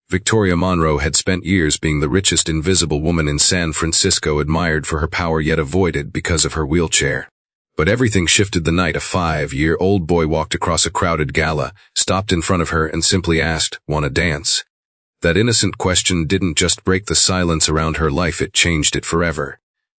Victoria Monroe had spent years being the richest invisible woman in San Francisco, admired for her power yet avoided because of her wheelchair. But everything shifted the night a 5-year-old boy walked across a crowded gala, stopped in front of her, and simply asked, "Wanna dance?" That innocent question didn't just break the silence around her life, it changed it forever.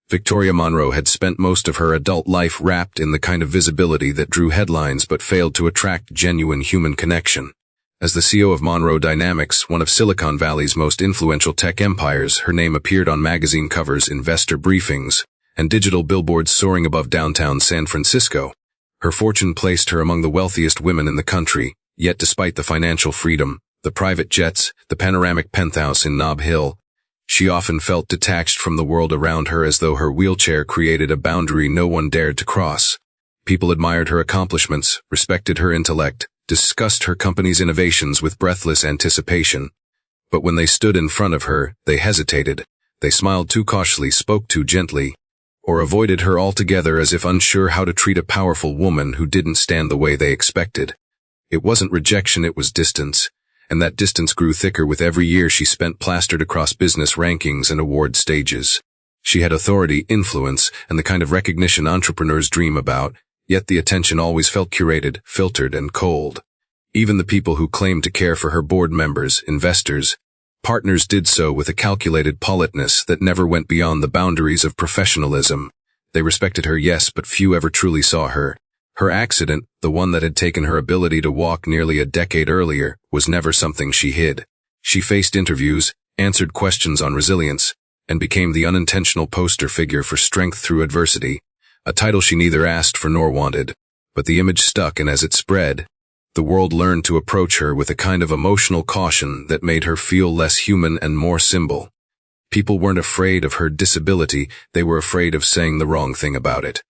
Victoria Monroe had spent most of her adult life wrapped in the kind of visibility that drew headlines but failed to attract genuine human connection. As the CEO of Monroe Dynamics, one of Silicon Valley's most influential tech empires, her name appeared on magazine covers, investor briefings, and digital billboards soaring above downtown San Francisco. Her fortune placed her among the wealthiest women in the country, yet despite the financial freedom, the private jets, the panoramic penthouse in Nob Hill, she often felt detached from the world around her, as though her wheelchair created a boundary no one dared to cross. People admired her accomplishments, respected her intellect, discussed her company's innovations with breathless anticipation. But when they stood in front of her, they hesitated. They smiled too cautiously, spoke too gently, or avoided her altogether, as if unsure how to treat a powerful woman who didn't stand the way they expected. It wasn't rejection, it was distance, and that distance grew thicker with every year she spent plastered across business rankings and award stages. She had authority, influence, and the kind of recognition entrepreneurs dream about, yet the attention always felt curated, filtered, and cold. Even the people who claimed to care for her board members, investors, partners did so with a calculated politeness that never went beyond the boundaries of professionalism. They respected her, yes, but few ever truly saw her. Her accident, the one that had taken her ability to walk nearly a decade earlier, was never something she hid. She faced interviews, answered questions on resilience, and became the unintentional poster figure for strength through adversity, a title she neither asked for nor wanted. But the image stuck, and as it spread, the world learned to approach her with a kind of emotional caution that made her feel less human and more symbol. People weren't afraid of her disability, they were afraid of saying the wrong thing about it.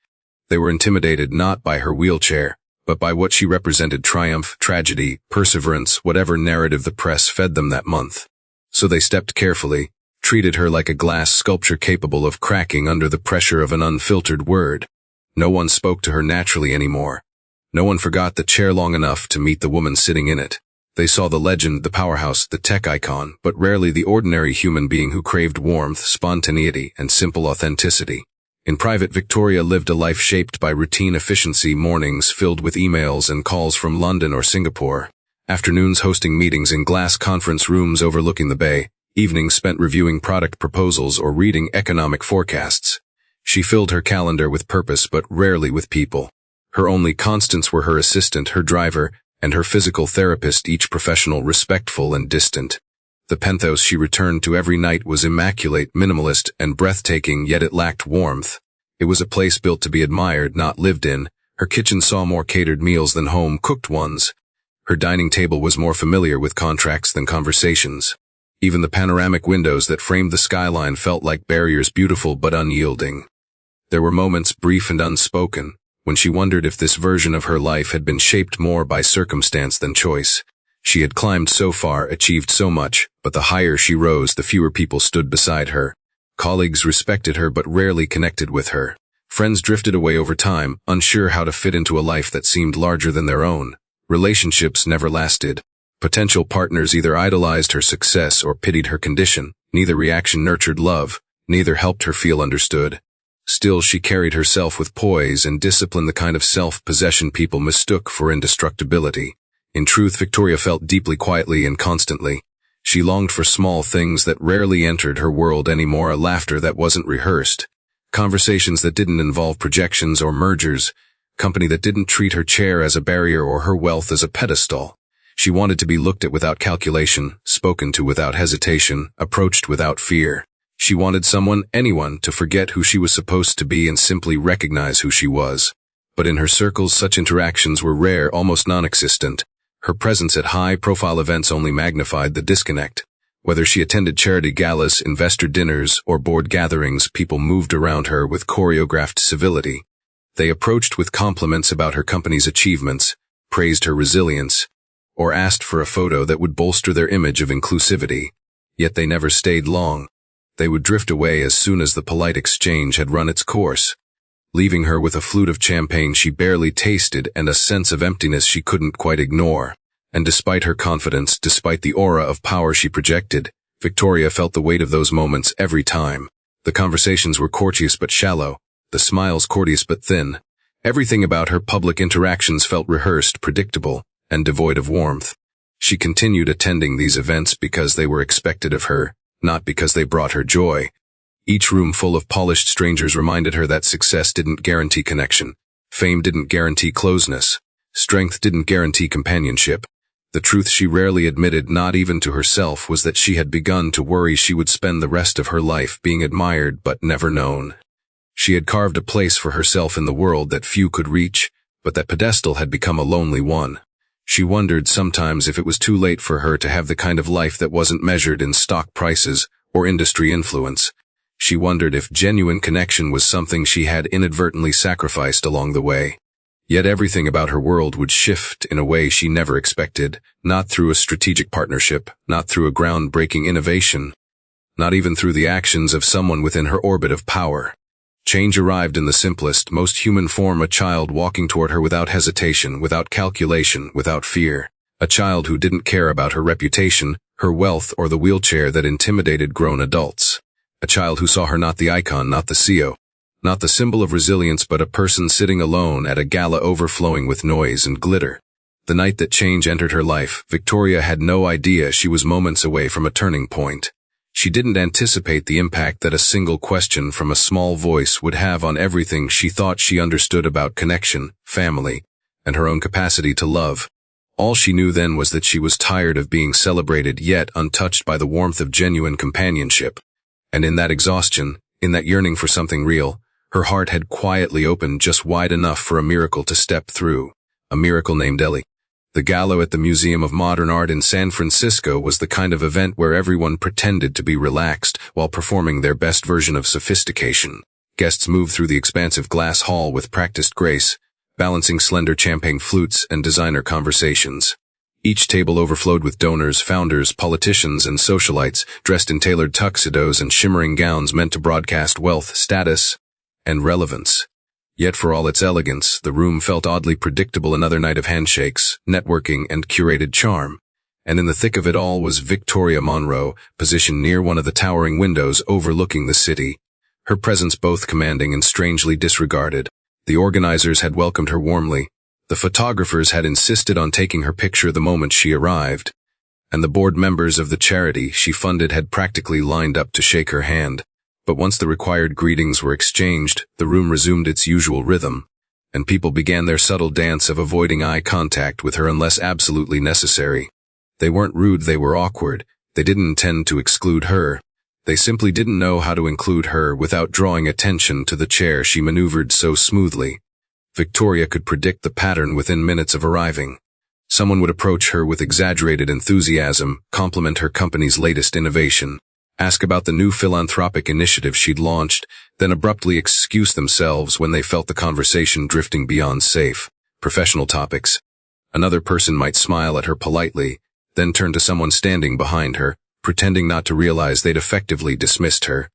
They were intimidated not by her wheelchair, but by what she represented: triumph, tragedy, perseverance, whatever narrative the press fed them that month. So they stepped carefully, treated her like a glass sculpture capable of cracking under the pressure of an unfiltered word. No one spoke to her naturally anymore. No one forgot the chair long enough to meet the woman sitting in it. They saw the legend, the powerhouse, the tech icon, but rarely the ordinary human being who craved warmth, spontaneity, and simple authenticity. In private, Victoria lived a life shaped by routine efficiency, mornings filled with emails and calls from London or Singapore, afternoons hosting meetings in glass conference rooms overlooking the bay, evenings spent reviewing product proposals or reading economic forecasts. She filled her calendar with purpose, but rarely with people. Her only constants were her assistant, her driver, and her physical therapist, each professional, respectful, and distant. The penthouse she returned to every night was immaculate, minimalist, and breathtaking, yet it lacked warmth. It was a place built to be admired, not lived in. Her kitchen saw more catered meals than home-cooked ones. Her dining table was more familiar with contracts than conversations. Even the panoramic windows that framed the skyline felt like barriers, beautiful but unyielding. There were moments, brief and unspoken, when she wondered if this version of her life had been shaped more by circumstance than choice. She had climbed so far, achieved so much, but the higher she rose, the fewer people stood beside her. Colleagues respected her but rarely connected with her. Friends drifted away over time, unsure how to fit into a life that seemed larger than their own. Relationships never lasted. Potential partners either idolized her success or pitied her condition. Neither reaction nurtured love, neither helped her feel understood. Still, she carried herself with poise and discipline, the kind of self-possession people mistook for indestructibility. In truth, Victoria felt deeply, quietly, and constantly. She longed for small things that rarely entered her world anymore: a laughter that wasn't rehearsed, conversations that didn't involve projections or mergers, company that didn't treat her chair as a barrier or her wealth as a pedestal. She wanted to be looked at without calculation, spoken to without hesitation, approached without fear. She wanted someone, anyone, to forget who she was supposed to be and simply recognize who she was. But in her circles, such interactions were rare, almost non-existent. Her presence at high-profile events only magnified the disconnect. Whether she attended charity galas, investor dinners, or board gatherings, people moved around her with choreographed civility. They approached with compliments about her company's achievements, praised her resilience, or asked for a photo that would bolster their image of inclusivity. Yet they never stayed long. They would drift away as soon as the polite exchange had run its course, leaving her with a flute of champagne she barely tasted and a sense of emptiness she couldn't quite ignore. And despite her confidence, despite the aura of power she projected, Victoria felt the weight of those moments every time. The conversations were courteous but shallow, the smiles courteous but thin. Everything about her public interactions felt rehearsed, predictable, and devoid of warmth. She continued attending these events because they were expected of her, not because they brought her joy. Each room full of polished strangers reminded her that success didn't guarantee connection, fame didn't guarantee closeness, strength didn't guarantee companionship. The truth she rarely admitted, not even to herself, was that she had begun to worry she would spend the rest of her life being admired but never known. She had carved a place for herself in the world that few could reach, but that pedestal had become a lonely one. She wondered sometimes if it was too late for her to have the kind of life that wasn't measured in stock prices or industry influence. She wondered if genuine connection was something she had inadvertently sacrificed along the way. Yet everything about her world would shift in a way she never expected, not through a strategic partnership, not through a groundbreaking innovation, not even through the actions of someone within her orbit of power. Change arrived in the simplest, most human form, a child walking toward her without hesitation, without calculation, without fear. A child who didn't care about her reputation, her wealth, or the wheelchair that intimidated grown adults. A child who saw her not the icon, not the CEO, not the symbol of resilience, but a person sitting alone at a gala overflowing with noise and glitter. The night that change entered her life, Victoria had no idea she was moments away from a turning point. She didn't anticipate the impact that a single question from a small voice would have on everything she thought she understood about connection, family, and her own capacity to love. All she knew then was that she was tired of being celebrated yet untouched by the warmth of genuine companionship. And in that exhaustion, in that yearning for something real, her heart had quietly opened just wide enough for a miracle to step through. A miracle named Ellie. The gala at the Museum of Modern Art in San Francisco was the kind of event where everyone pretended to be relaxed while performing their best version of sophistication. Guests moved through the expansive glass hall with practiced grace, balancing slender champagne flutes and designer conversations. Each table overflowed with donors, founders, politicians, and socialites dressed in tailored tuxedos and shimmering gowns meant to broadcast wealth, status, and relevance. Yet for all its elegance, the room felt oddly predictable, another night of handshakes, networking, and curated charm. And in the thick of it all was Victoria Monroe, positioned near one of the towering windows overlooking the city. Her presence both commanding and strangely disregarded. The organizers had welcomed her warmly. The photographers had insisted on taking her picture the moment she arrived. And the board members of the charity she funded had practically lined up to shake her hand. But once the required greetings were exchanged, the room resumed its usual rhythm, and people began their subtle dance of avoiding eye contact with her unless absolutely necessary. They weren't rude, they were awkward. They didn't intend to exclude her. They simply didn't know how to include her without drawing attention to the chair she maneuvered so smoothly. Victoria could predict the pattern within minutes of arriving. Someone would approach her with exaggerated enthusiasm, compliment her company's latest innovation, ask about the new philanthropic initiative she'd launched, then abruptly excuse themselves when they felt the conversation drifting beyond safe, professional topics. Another person might smile at her politely, then turn to someone standing behind her, pretending not to realize they'd effectively dismissed her.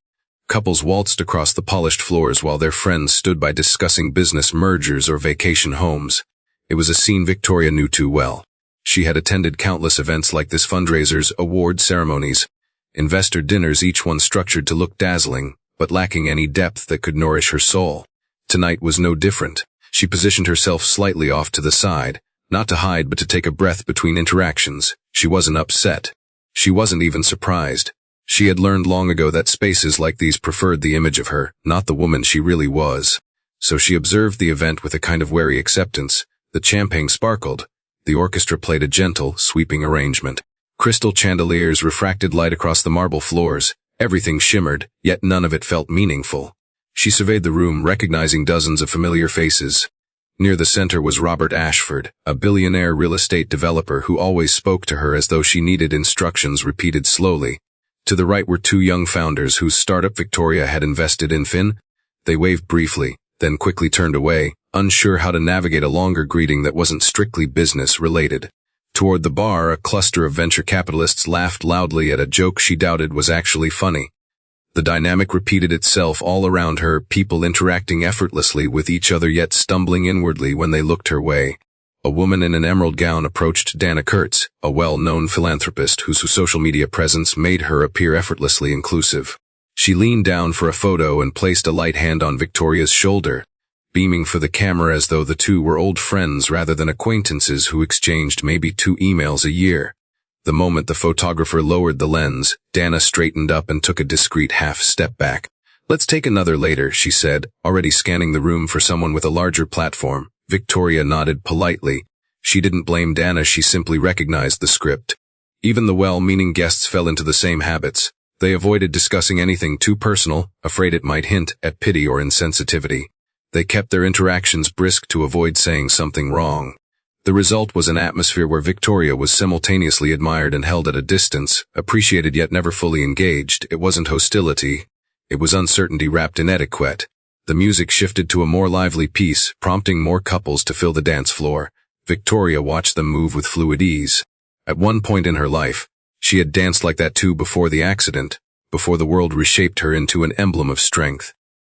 Couples waltzed across the polished floors while their friends stood by discussing business mergers or vacation homes. It was a scene Victoria knew too well. She had attended countless events like this: fundraisers, award ceremonies, investor dinners, each one structured to look dazzling, but lacking any depth that could nourish her soul. Tonight was no different. She positioned herself slightly off to the side, not to hide but to take a breath between interactions. She wasn't upset. She wasn't even surprised. She had learned long ago that spaces like these preferred the image of her, not the woman she really was. So she observed the event with a kind of wary acceptance. The champagne sparkled. The orchestra played a gentle, sweeping arrangement. Crystal chandeliers refracted light across the marble floors. Everything shimmered, yet none of it felt meaningful. She surveyed the room, recognizing dozens of familiar faces. Near the center was Robert Ashford, a billionaire real estate developer who always spoke to her as though she needed instructions repeated slowly. To the right were two young founders whose startup Victoria had invested in. They waved briefly, then quickly turned away, unsure how to navigate a longer greeting that wasn't strictly business-related. Toward the bar, a cluster of venture capitalists laughed loudly at a joke she doubted was actually funny. The dynamic repeated itself all around her, people interacting effortlessly with each other yet stumbling inwardly when they looked her way. A woman in an emerald gown approached Dana Kurtz, a well-known philanthropist whose social media presence made her appear effortlessly inclusive. She leaned down for a photo and placed a light hand on Victoria's shoulder, beaming for the camera as though the two were old friends rather than acquaintances who exchanged maybe 2 emails a year. The moment the photographer lowered the lens, Dana straightened up and took a discreet half-step back. "Let's take another later," she said, already scanning the room for someone with a larger platform. Victoria nodded politely. She didn't blame Dana, she simply recognized the script. Even the well-meaning guests fell into the same habits. They avoided discussing anything too personal, afraid it might hint at pity or insensitivity. They kept their interactions brisk to avoid saying something wrong. The result was an atmosphere where Victoria was simultaneously admired and held at a distance, appreciated yet never fully engaged. It wasn't hostility. It was uncertainty wrapped in etiquette. The music shifted to a more lively piece, prompting more couples to fill the dance floor. Victoria watched them move with fluid ease. At one point in her life, she had danced like that too before the accident, before the world reshaped her into an emblem of strength.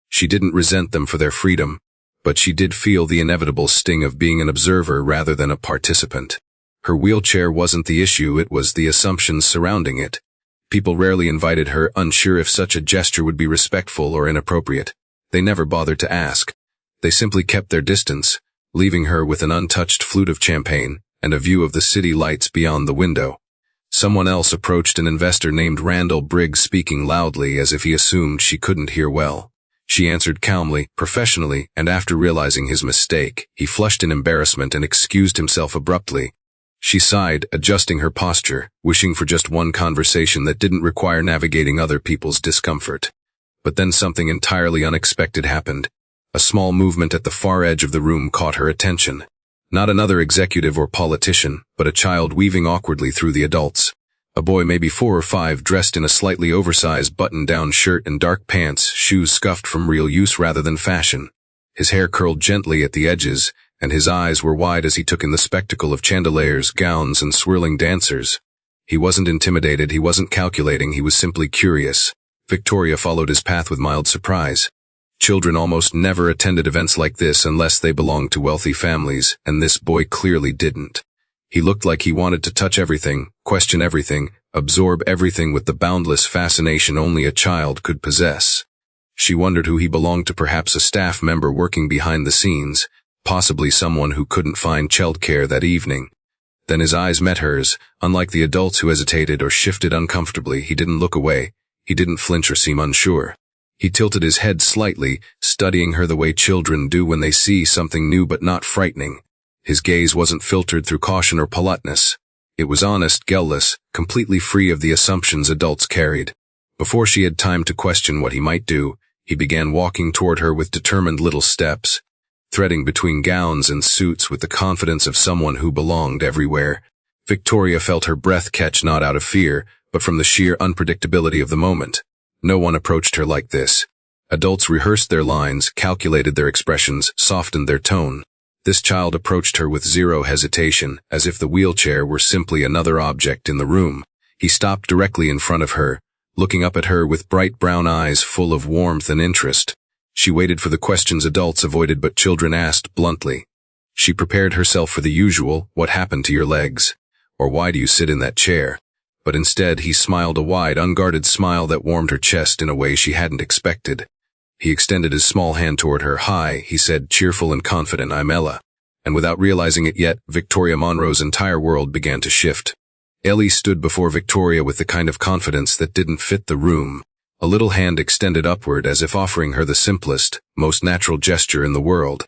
She didn't resent them for their freedom, but she did feel the inevitable sting of being an observer rather than a participant. Her wheelchair wasn't the issue, it was the assumptions surrounding it. People rarely invited her, unsure if such a gesture would be respectful or inappropriate. They never bothered to ask. They simply kept their distance, leaving her with an untouched flute of champagne and a view of the city lights beyond the window. Someone else approached, an investor named Randall Briggs, speaking loudly as if he assumed she couldn't hear well. She answered calmly, professionally, and after realizing his mistake, he flushed in embarrassment and excused himself abruptly. She sighed, adjusting her posture, wishing for just one conversation that didn't require navigating other people's discomfort. But then something entirely unexpected happened. A small movement at the far edge of the room caught her attention. Not another executive or politician, but a child weaving awkwardly through the adults. A boy maybe 4 or 5, dressed in a slightly oversized button-down shirt and dark pants, shoes scuffed from real use rather than fashion. His hair curled gently at the edges, and his eyes were wide as he took in the spectacle of chandeliers, gowns, and swirling dancers. He wasn't intimidated, he wasn't calculating, he was simply curious. Victoria followed his path with mild surprise. Children almost never attended events like this unless they belonged to wealthy families, and this boy clearly didn't. He looked like he wanted to touch everything, question everything, absorb everything with the boundless fascination only a child could possess. She wondered who he belonged to, perhaps a staff member working behind the scenes, possibly someone who couldn't find childcare that evening. Then his eyes met hers. Unlike the adults who hesitated or shifted uncomfortably, he didn't look away. He didn't flinch or seem unsure. He tilted his head slightly, studying her the way children do when they see something new but not frightening. His gaze wasn't filtered through caution or politeness. It was honest, guileless, completely free of the assumptions adults carried. Before she had time to question what he might do, he began walking toward her with determined little steps, threading between gowns and suits with the confidence of someone who belonged everywhere. Victoria felt her breath catch, not out of fear, but from the sheer unpredictability of the moment. No one approached her like this. Adults rehearsed their lines, calculated their expressions, softened their tone. This child approached her with zero hesitation, as if the wheelchair were simply another object in the room. He stopped directly in front of her, looking up at her with bright brown eyes full of warmth and interest. She waited for the questions adults avoided but children asked bluntly. She prepared herself for the usual, "What happened to your legs?" or "Why do you sit in that chair?" But instead he smiled, a wide, unguarded smile that warmed her chest in a way she hadn't expected. He extended his small hand toward her. "Hi," he said, cheerful and confident, "I'm Ella." And without realizing it yet, Victoria Monroe's entire world began to shift. Ellie stood before Victoria with the kind of confidence that didn't fit the room. A little hand extended upward as if offering her the simplest, most natural gesture in the world.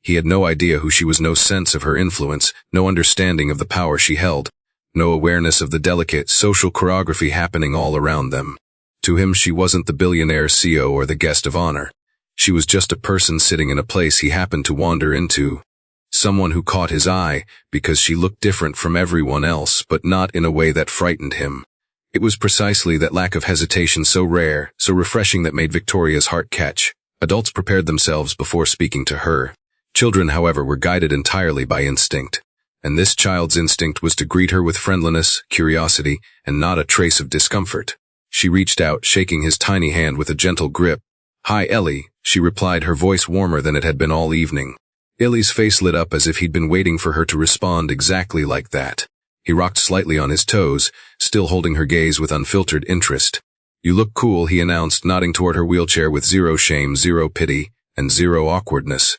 He had no idea who she was, no sense of her influence, no understanding of the power she held, no awareness of the delicate social choreography happening all around them. To him, she wasn't the billionaire CEO or the guest of honor. She was just a person sitting in a place he happened to wander into. Someone who caught his eye because she looked different from everyone else, but not in a way that frightened him. It was precisely that lack of hesitation, so rare, so refreshing, that made Victoria's heart catch. Adults prepared themselves before speaking to her. Children, however, were guided entirely by instinct. And this child's instinct was to greet her with friendliness, curiosity, and not a trace of discomfort. She reached out, shaking his tiny hand with a gentle grip. "Hi, Ellie," she replied, her voice warmer than it had been all evening. Illy's face lit up as if he'd been waiting for her to respond exactly like that. He rocked slightly on his toes, still holding her gaze with unfiltered interest. "You look cool," he announced, nodding toward her wheelchair with zero shame, zero pity, and zero awkwardness.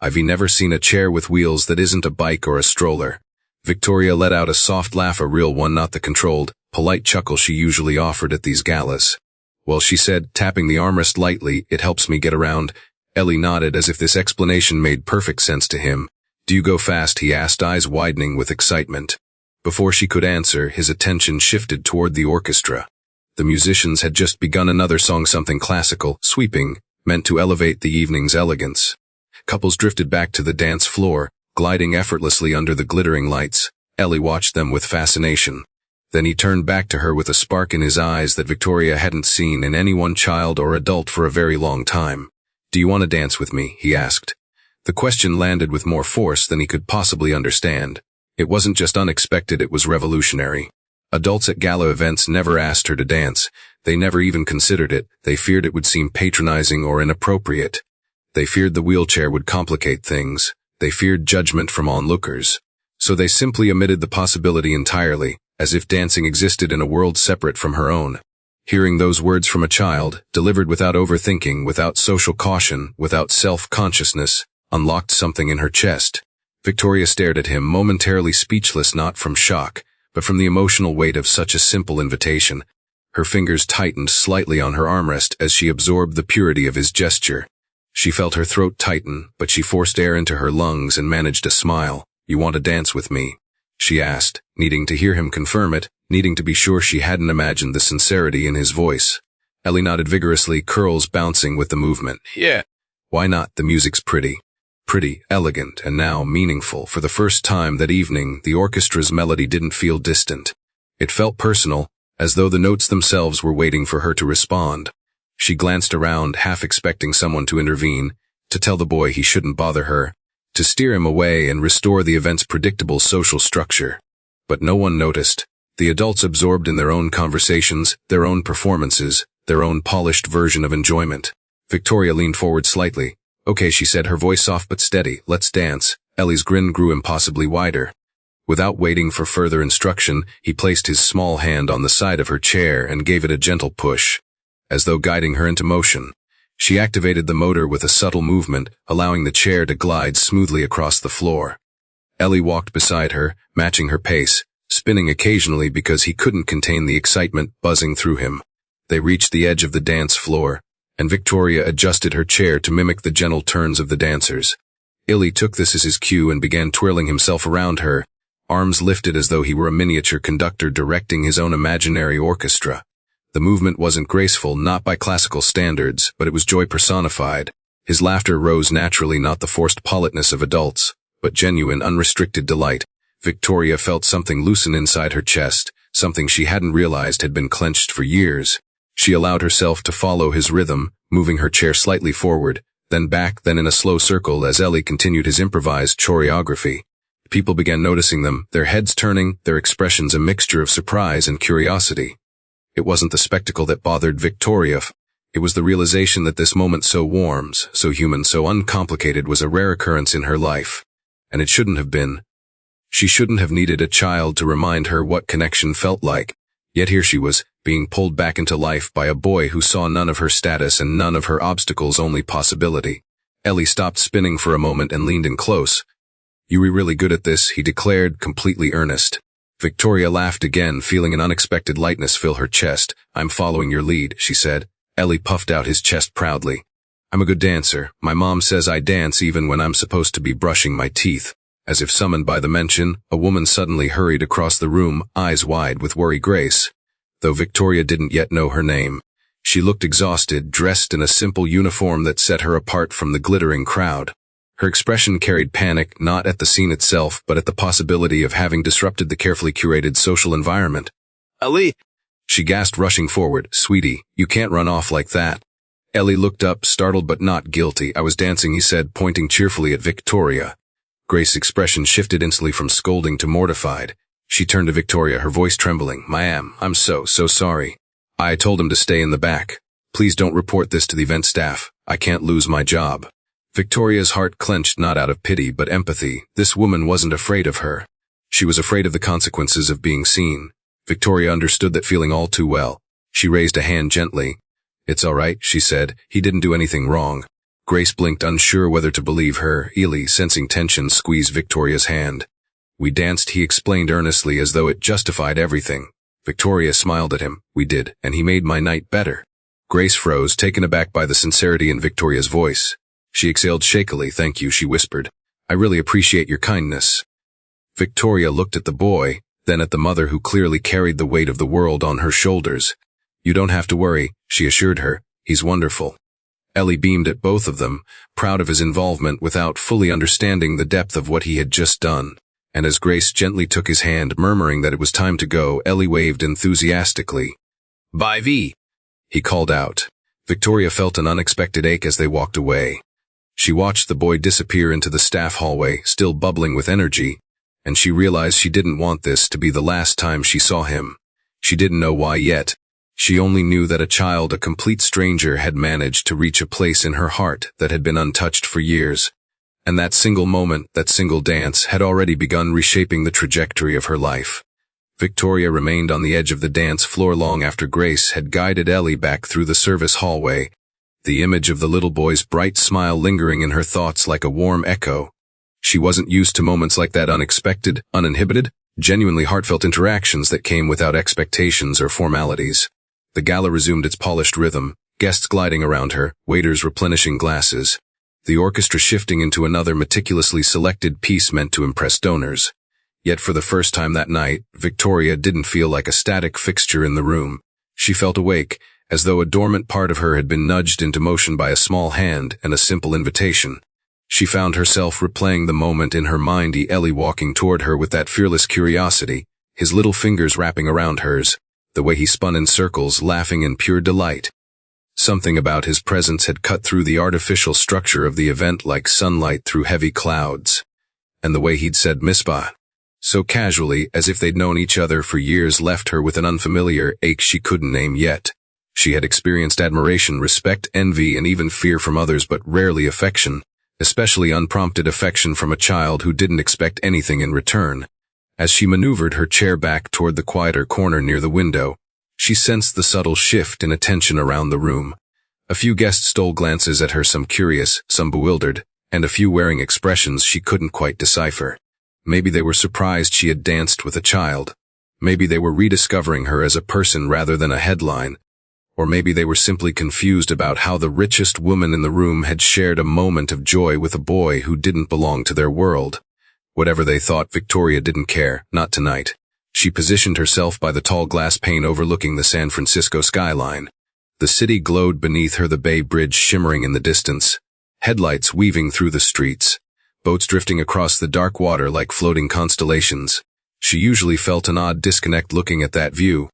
"I've never seen a chair with wheels that isn't a bike or a stroller." Victoria let out a soft laugh, a real one, not the controlled, polite chuckle she usually offered at these galas. "Well," she said, tapping the armrest lightly, "it helps me get around." Ellie nodded as if this explanation made perfect sense to him. "Do you go fast?" he asked, eyes widening with excitement. Before she could answer, his attention shifted toward the orchestra. The musicians had just begun another song, something classical, sweeping, meant to elevate the evening's elegance. Couples drifted back to the dance floor, gliding effortlessly under the glittering lights. Ellie watched them with fascination. Then he turned back to her with a spark in his eyes that Victoria hadn't seen in any one child or adult for a very long time. "Do you want to dance with me?" he asked. The question landed with more force than he could possibly understand. It wasn't just unexpected, it was revolutionary. Adults at gala events never asked her to dance. They never even considered it. They feared it would seem patronizing or inappropriate. They feared the wheelchair would complicate things. They feared judgment from onlookers. So they simply omitted the possibility entirely, as if dancing existed in a world separate from her own. Hearing those words from a child, delivered without overthinking, without social caution, without self-consciousness, unlocked something in her chest. Victoria stared at him, momentarily speechless, not from shock, but from the emotional weight of such a simple invitation. Her fingers tightened slightly on her armrest as she absorbed the purity of his gesture. She felt her throat tighten, but she forced air into her lungs and managed a smile. "You want to dance with me?" she asked, needing to hear him confirm it, needing to be sure she hadn't imagined the sincerity in his voice. Ellie nodded vigorously, curls bouncing with the movement. "Yeah. Why not? The music's pretty. Pretty, elegant, and now meaningful." For the first time that evening, the orchestra's melody didn't feel distant. It felt personal, as though the notes themselves were waiting for her to respond. She glanced around, half expecting someone to intervene, to tell the boy he shouldn't bother her, to steer him away and restore the event's predictable social structure. But no one noticed. The adults absorbed in their own conversations, their own performances, their own polished version of enjoyment. Victoria leaned forward slightly. "Okay," she said, her voice soft but steady. "Let's dance." Ellie's grin grew impossibly wider. Without waiting for further instruction, he placed his small hand on the side of her chair and gave it a gentle push, as though guiding her into motion. She activated the motor with a subtle movement, allowing the chair to glide smoothly across the floor. Ellie walked beside her, matching her pace, spinning occasionally because he couldn't contain the excitement buzzing through him. They reached the edge of the dance floor, and Victoria adjusted her chair to mimic the gentle turns of the dancers. Ellie took this as his cue and began twirling himself around her, arms lifted as though he were a miniature conductor directing his own imaginary orchestra. The movement wasn't graceful, not by classical standards, but it was joy personified. His laughter rose naturally, not the forced politeness of adults, but genuine, unrestricted delight. Victoria felt something loosen inside her chest, something she hadn't realized had been clenched for years. She allowed herself to follow his rhythm, moving her chair slightly forward, then back, then in a slow circle as Ellie continued his improvised choreography. People began noticing them, their heads turning, their expressions a mixture of surprise and curiosity. It wasn't the spectacle that bothered Victoria. It was the realization that this moment, so warm, so human, so uncomplicated, was a rare occurrence in her life. And it shouldn't have been. She shouldn't have needed a child to remind her what connection felt like. Yet here she was, being pulled back into life by a boy who saw none of her status and none of her obstacles, only possibility. Ellie stopped spinning for a moment and leaned in close. "You were really good at this," he declared, completely earnest. Victoria laughed again, feeling an unexpected lightness fill her chest. "I'm following your lead," she said. Ellie puffed out his chest proudly. "I'm a good dancer. My mom says I dance even when I'm supposed to be brushing my teeth." As if summoned by the mention, a woman suddenly hurried across the room, eyes wide with worry. Grace. Though Victoria didn't yet know her name. She looked exhausted, dressed in a simple uniform that set her apart from the glittering crowd. Her expression carried panic, not at the scene itself, but at the possibility of having disrupted the carefully curated social environment. "Ali!" she gasped, rushing forward. "Sweetie, you can't run off like that." Ellie looked up, startled but not guilty. "I was dancing," he said, pointing cheerfully at Victoria. Grace's expression shifted instantly from scolding to mortified. She turned to Victoria, her voice trembling. "Ma'am, I'm so sorry. I told him to stay in the back. Please don't report this to the event staff. I can't lose my job." Victoria's heart clenched not out of pity but empathy. This woman wasn't afraid of her. She was afraid of the consequences of being seen. Victoria understood that feeling all too well. She raised a hand gently. "It's all right," she said. "He didn't do anything wrong." Grace blinked, unsure whether to believe her. Ely, sensing tension, squeezed Victoria's hand. "We danced," he explained earnestly, as though it justified everything. Victoria smiled at him. "We did, and he made my night better." Grace froze, taken aback by the sincerity in Victoria's voice. She exhaled shakily. "Thank you," she whispered. "I really appreciate your kindness." Victoria looked at the boy, then at the mother who clearly carried the weight of the world on her shoulders. "You don't have to worry," she assured her. "He's wonderful." Ellie beamed at both of them, proud of his involvement without fully understanding the depth of what he had just done. And as Grace gently took his hand, murmuring that it was time to go, Ellie waved enthusiastically. "Bye, V," he called out. Victoria felt an unexpected ache as they walked away. She watched the boy disappear into the staff hallway, still bubbling with energy, and she realized she didn't want this to be the last time she saw him. She didn't know why yet. She only knew that a child, a complete stranger, had managed to reach a place in her heart that had been untouched for years. And that single moment, that single dance, had already begun reshaping the trajectory of her life. Victoria remained on the edge of the dance floor long after Grace had guided Ellie back through the service hallway, the image of the little boy's bright smile lingering in her thoughts like a warm echo. She wasn't used to moments like that, unexpected, uninhibited, genuinely heartfelt interactions that came without expectations or formalities. The gala resumed its polished rhythm, guests gliding around her, waiters replenishing glasses, the orchestra shifting into another meticulously selected piece meant to impress donors. Yet for the first time that night, Victoria didn't feel like a static fixture in the room. She felt awake, as though a dormant part of her had been nudged into motion by a small hand and a simple invitation. She found herself replaying the moment in her mind, Ellie walking toward her with that fearless curiosity, his little fingers wrapping around hers, the way he spun in circles, laughing in pure delight. Something about his presence had cut through the artificial structure of the event like sunlight through heavy clouds. And the way he'd said "Misbah," so casually, as if they'd known each other for years, left her with an unfamiliar ache she couldn't name yet. She had experienced admiration, respect, envy, and even fear from others, but rarely affection, especially unprompted affection from a child who didn't expect anything in return. As she maneuvered her chair back toward the quieter corner near the window, she sensed the subtle shift in attention around the room. A few guests stole glances at her, some curious, some bewildered, and a few wearing expressions she couldn't quite decipher. Maybe they were surprised she had danced with a child. Maybe they were rediscovering her as a person rather than a headline. Or maybe they were simply confused about how the richest woman in the room had shared a moment of joy with a boy who didn't belong to their world. Whatever they thought, Victoria didn't care, not tonight. She positioned herself by the tall glass pane overlooking the San Francisco skyline. The city glowed beneath her, the Bay Bridge shimmering in the distance, headlights weaving through the streets, boats drifting across the dark water like floating constellations. She usually felt an odd disconnect looking at that view,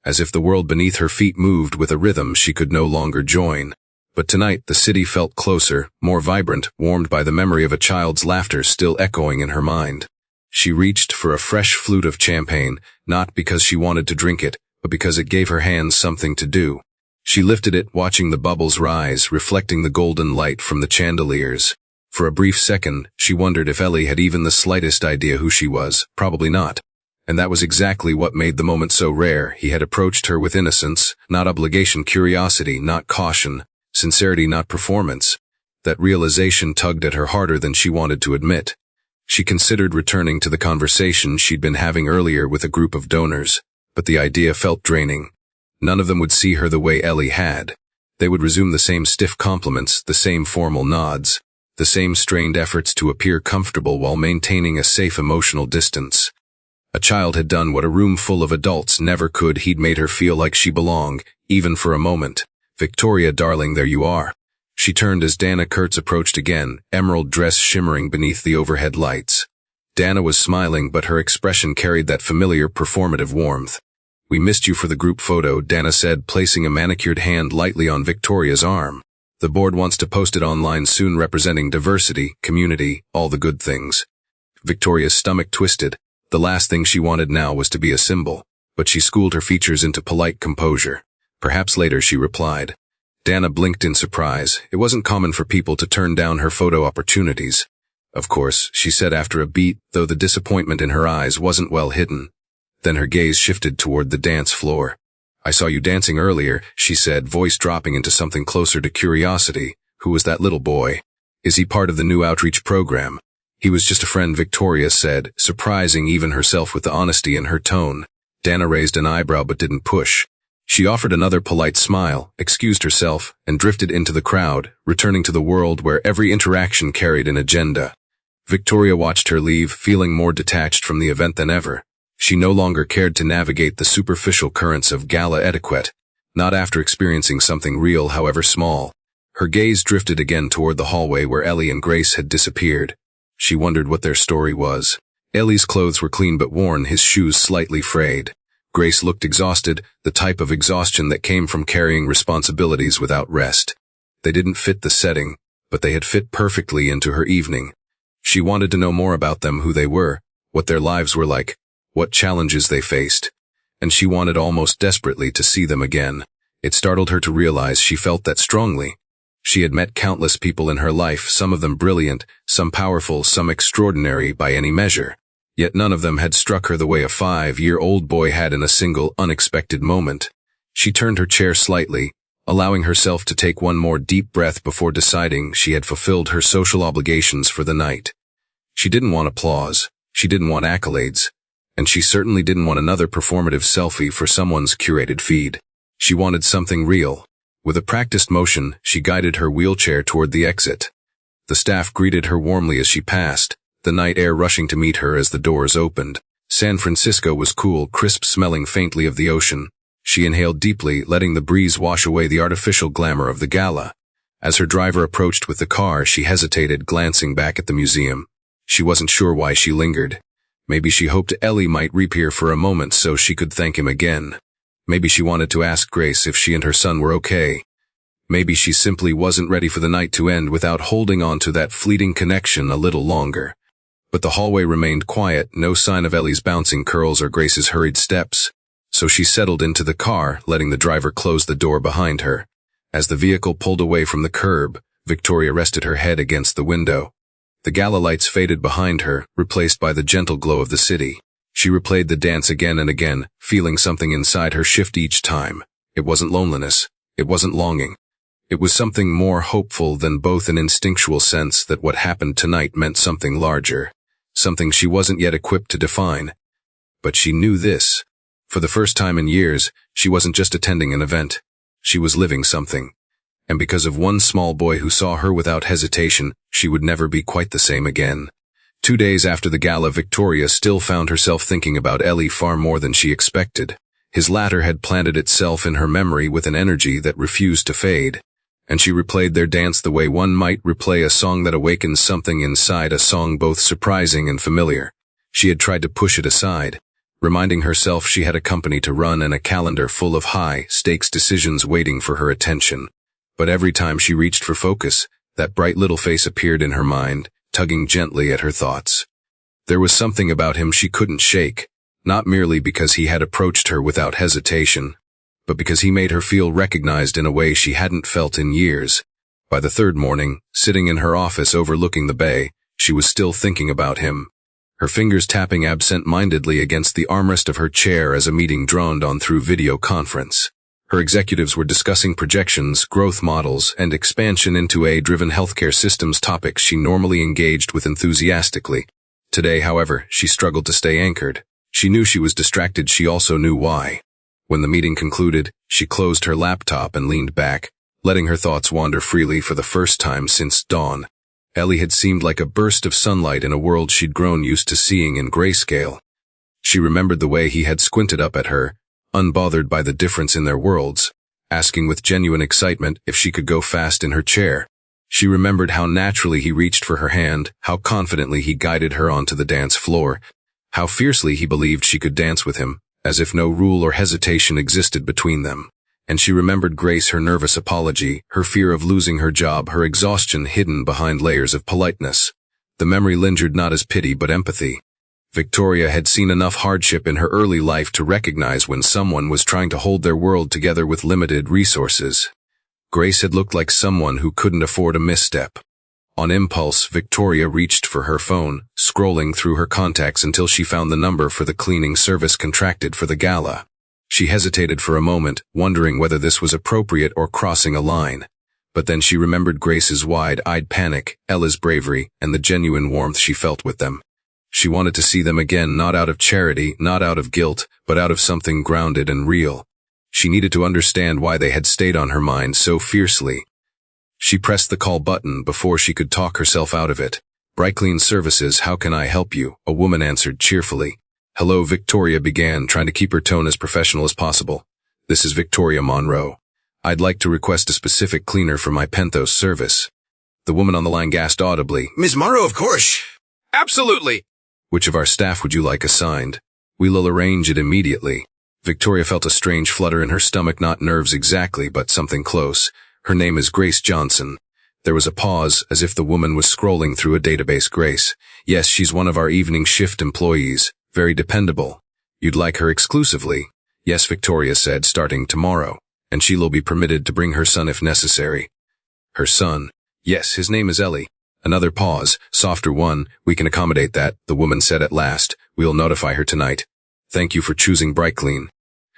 as if the world beneath her feet moved with a rhythm she could no longer join. But tonight the city felt closer, more vibrant, warmed by the memory of a child's laughter still echoing in her mind. She reached for a fresh flute of champagne, not because she wanted to drink it, but because it gave her hands something to do. She lifted it, watching the bubbles rise, reflecting the golden light from the chandeliers. For a brief second, she wondered if Ellie had even the slightest idea who she was. Probably not. And that was exactly what made the moment so rare. He had approached her with innocence, not obligation, curiosity, not caution, sincerity, not performance. That realization tugged at her harder than she wanted to admit. She considered returning to the conversation she'd been having earlier with a group of donors, but the idea felt draining. None of them would see her the way Ellie had. They would resume the same stiff compliments, the same formal nods, the same strained efforts to appear comfortable while maintaining a safe emotional distance. A child had done what a room full of adults never could. He'd made her feel like she belonged, even for a moment. "Victoria, darling, there you are." She turned as Dana Kurtz approached again, emerald dress shimmering beneath the overhead lights. Dana was smiling, but her expression carried that familiar performative warmth. "We missed you for the group photo," Dana said, placing a manicured hand lightly on Victoria's arm. "The board wants to post it online soon, representing diversity, community, all the good things." Victoria's stomach twisted. The last thing she wanted now was to be a symbol, but she schooled her features into polite composure. "Perhaps later," she replied. Dana blinked in surprise. It wasn't common for people to turn down her photo opportunities. Of course, she said after a beat, though the disappointment in her eyes wasn't well hidden. Then her gaze shifted toward the dance floor. I saw you dancing earlier, she said, voice dropping into something closer to curiosity. Who was that little boy? Is he part of the new outreach program? He was just a friend, Victoria said, surprising even herself with the honesty in her tone. Dana raised an eyebrow but didn't push. She offered another polite smile, excused herself, and drifted into the crowd, returning to the world where every interaction carried an agenda. Victoria watched her leave, feeling more detached from the event than ever. She no longer cared to navigate the superficial currents of gala etiquette, not after experiencing something real, however small. Her gaze drifted again toward the hallway where Ellie and Grace had disappeared. She wondered what their story was. Ellie's clothes were clean but worn, his shoes slightly frayed. Grace looked exhausted, the type of exhaustion that came from carrying responsibilities without rest. They didn't fit the setting, but they had fit perfectly into her evening. She wanted to know more about them, who they were, what their lives were like, what challenges they faced. And she wanted almost desperately to see them again. It startled her to realize she felt that strongly. She had met countless people in her life, some of them brilliant, some powerful, some extraordinary by any measure. Yet none of them had struck her the way a 5-year-old boy had in a single, unexpected moment. She turned her chair slightly, allowing herself to take one more deep breath before deciding she had fulfilled her social obligations for the night. She didn't want applause, she didn't want accolades, and she certainly didn't want another performative selfie for someone's curated feed. She wanted something real. With a practiced motion, she guided her wheelchair toward the exit. The staff greeted her warmly as she passed, the night air rushing to meet her as the doors opened. San Francisco was cool, crisp, smelling faintly of the ocean. She inhaled deeply, letting the breeze wash away the artificial glamour of the gala. As her driver approached with the car, she hesitated, glancing back at the museum. She wasn't sure why she lingered. Maybe she hoped Ellie might reappear for a moment so she could thank him again. Maybe she wanted to ask Grace if she and her son were okay. Maybe she simply wasn't ready for the night to end without holding on to that fleeting connection a little longer. But the hallway remained quiet, no sign of Ellie's bouncing curls or Grace's hurried steps. So she settled into the car, letting the driver close the door behind her. As the vehicle pulled away from the curb, Victoria rested her head against the window. The gala lights faded behind her, replaced by the gentle glow of the city. She replayed the dance again and again, feeling something inside her shift each time. It wasn't loneliness. It wasn't longing. It was something more hopeful than both, an instinctual sense that what happened tonight meant something larger. Something she wasn't yet equipped to define. But she knew this. For the first time in years, she wasn't just attending an event. She was living something. And because of one small boy who saw her without hesitation, she would never be quite the same again. 2 days after the gala, Victoria still found herself thinking about Ellie far more than she expected. His latter had planted itself in her memory with an energy that refused to fade. And she replayed their dance the way one might replay a song that awakens something inside, a song both surprising and familiar. She had tried to push it aside, reminding herself she had a company to run and a calendar full of high-stakes decisions waiting for her attention. But every time she reached for focus, that bright little face appeared in her mind, tugging gently at her thoughts. There was something about him she couldn't shake, not merely because he had approached her without hesitation, but because he made her feel recognized in a way she hadn't felt in years. By the third morning, sitting in her office overlooking the bay, she was still thinking about him, her fingers tapping absent-mindedly against the armrest of her chair as a meeting droned on through video conference. Her executives were discussing projections, growth models, and expansion into AI-driven healthcare systems, topics she normally engaged with enthusiastically. Today, however, she struggled to stay anchored. She knew she was distracted, she also knew why. When the meeting concluded, she closed her laptop and leaned back, letting her thoughts wander freely for the first time since dawn. Ellie had seemed like a burst of sunlight in a world she'd grown used to seeing in grayscale. She remembered the way he had squinted up at her, unbothered by the difference in their worlds, asking with genuine excitement if she could go fast in her chair. She remembered how naturally he reached for her hand, how confidently he guided her onto the dance floor, how fiercely he believed she could dance with him, as if no rule or hesitation existed between them. And she remembered Grace, her nervous apology, her fear of losing her job, her exhaustion hidden behind layers of politeness. The memory lingered not as pity but empathy. Victoria had seen enough hardship in her early life to recognize when someone was trying to hold their world together with limited resources. Grace had looked like someone who couldn't afford a misstep. On impulse, Victoria reached for her phone, scrolling through her contacts until she found the number for the cleaning service contracted for the gala. She hesitated for a moment, wondering whether this was appropriate or crossing a line. But then she remembered Grace's wide-eyed panic, Ella's bravery, and the genuine warmth she felt with them. She wanted to see them again, not out of charity, not out of guilt, but out of something grounded and real. She needed to understand why they had stayed on her mind so fiercely. She pressed the call button before she could talk herself out of it. "Brightclean Services, how can I help you?" a woman answered cheerfully. "Hello," Victoria began, trying to keep her tone as professional as possible. "This is Victoria Monroe. I'd like to request a specific cleaner for my penthos service." The woman on the line gasped audibly, "Ms. Monroe, of course. Absolutely." "Which of our staff would you like assigned? We'll arrange it immediately." Victoria felt a strange flutter in her stomach, not nerves exactly, but something close. "Her name is Grace Johnson." There was a pause, as if the woman was scrolling through a database. "Grace. Yes, she's one of our evening shift employees. Very dependable. You'd like her exclusively?" "Yes," Victoria said, "starting tomorrow. And she'll be permitted to bring her son if necessary." "Her son?" "Yes, his name is Ellie." Another pause, softer one. "We can accommodate that," the woman said at last. "We'll notify her tonight. Thank you for choosing Brightclean."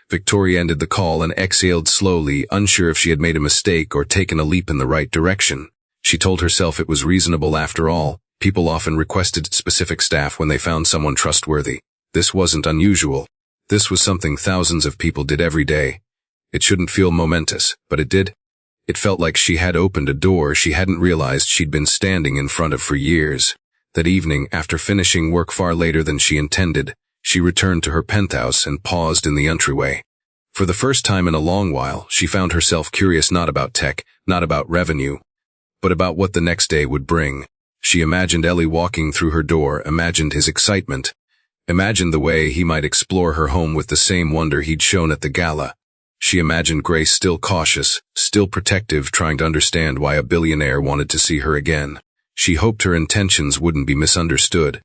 Victoria ended the call and exhaled slowly, unsure if she had made a mistake or taken a leap in the right direction. She told herself it was reasonable after all. People often requested specific staff when they found someone trustworthy. This wasn't unusual. This was something thousands of people did every day. It shouldn't feel momentous, but it did. It felt like she had opened a door she hadn't realized she'd been standing in front of for years. That evening, after finishing work far later than she intended, she returned to her penthouse and paused in the entryway. For the first time in a long while, she found herself curious not about tech, not about revenue, but about what the next day would bring. She imagined Ellie walking through her door, imagined his excitement, imagined the way he might explore her home with the same wonder he'd shown at the gala. She imagined Grace still cautious, still protective, trying to understand why a billionaire wanted to see her again. She hoped her intentions wouldn't be misunderstood.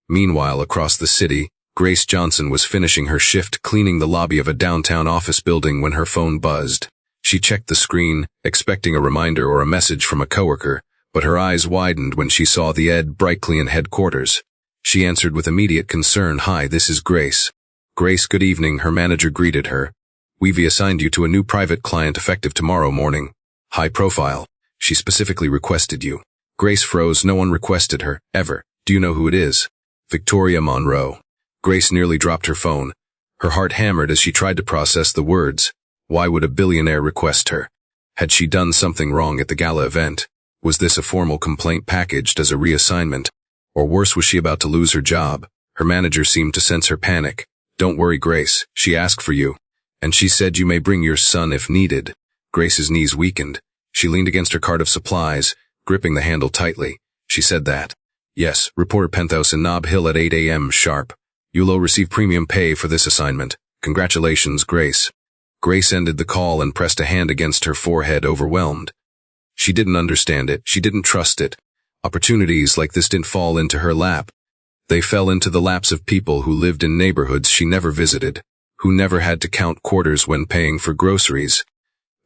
Meanwhile, across the city, Grace Johnson was finishing her shift cleaning the lobby of a downtown office building when her phone buzzed. She checked the screen, expecting a reminder or a message from a coworker, but her eyes widened when she saw the Brightclean headquarters. She answered with immediate concern. "Hi, this is Grace." "Grace, good evening," her manager greeted her. "We've assigned you to a new private client effective tomorrow morning. High profile. She specifically requested you." Grace froze. No one requested her, ever. "Do you know who it is?" "Victoria Monroe." Grace nearly dropped her phone. Her heart hammered as she tried to process the words. Why would a billionaire request her? Had she done something wrong at the gala event? Was this a formal complaint packaged as a reassignment? Or worse, was she about to lose her job? Her manager seemed to sense her panic. "Don't worry, Grace. She asked for you. And she said you may bring your son if needed." Grace's knees weakened. She leaned against her cart of supplies, gripping the handle tightly. She said that. "Yes, report Penthouse in Nob Hill at 8 a.m. sharp. You'll receive premium pay for this assignment. Congratulations, Grace." Grace ended the call and pressed a hand against her forehead, overwhelmed. She didn't understand it. She didn't trust it. Opportunities like this didn't fall into her lap. They fell into the laps of people who lived in neighborhoods she never visited, who never had to count quarters when paying for groceries.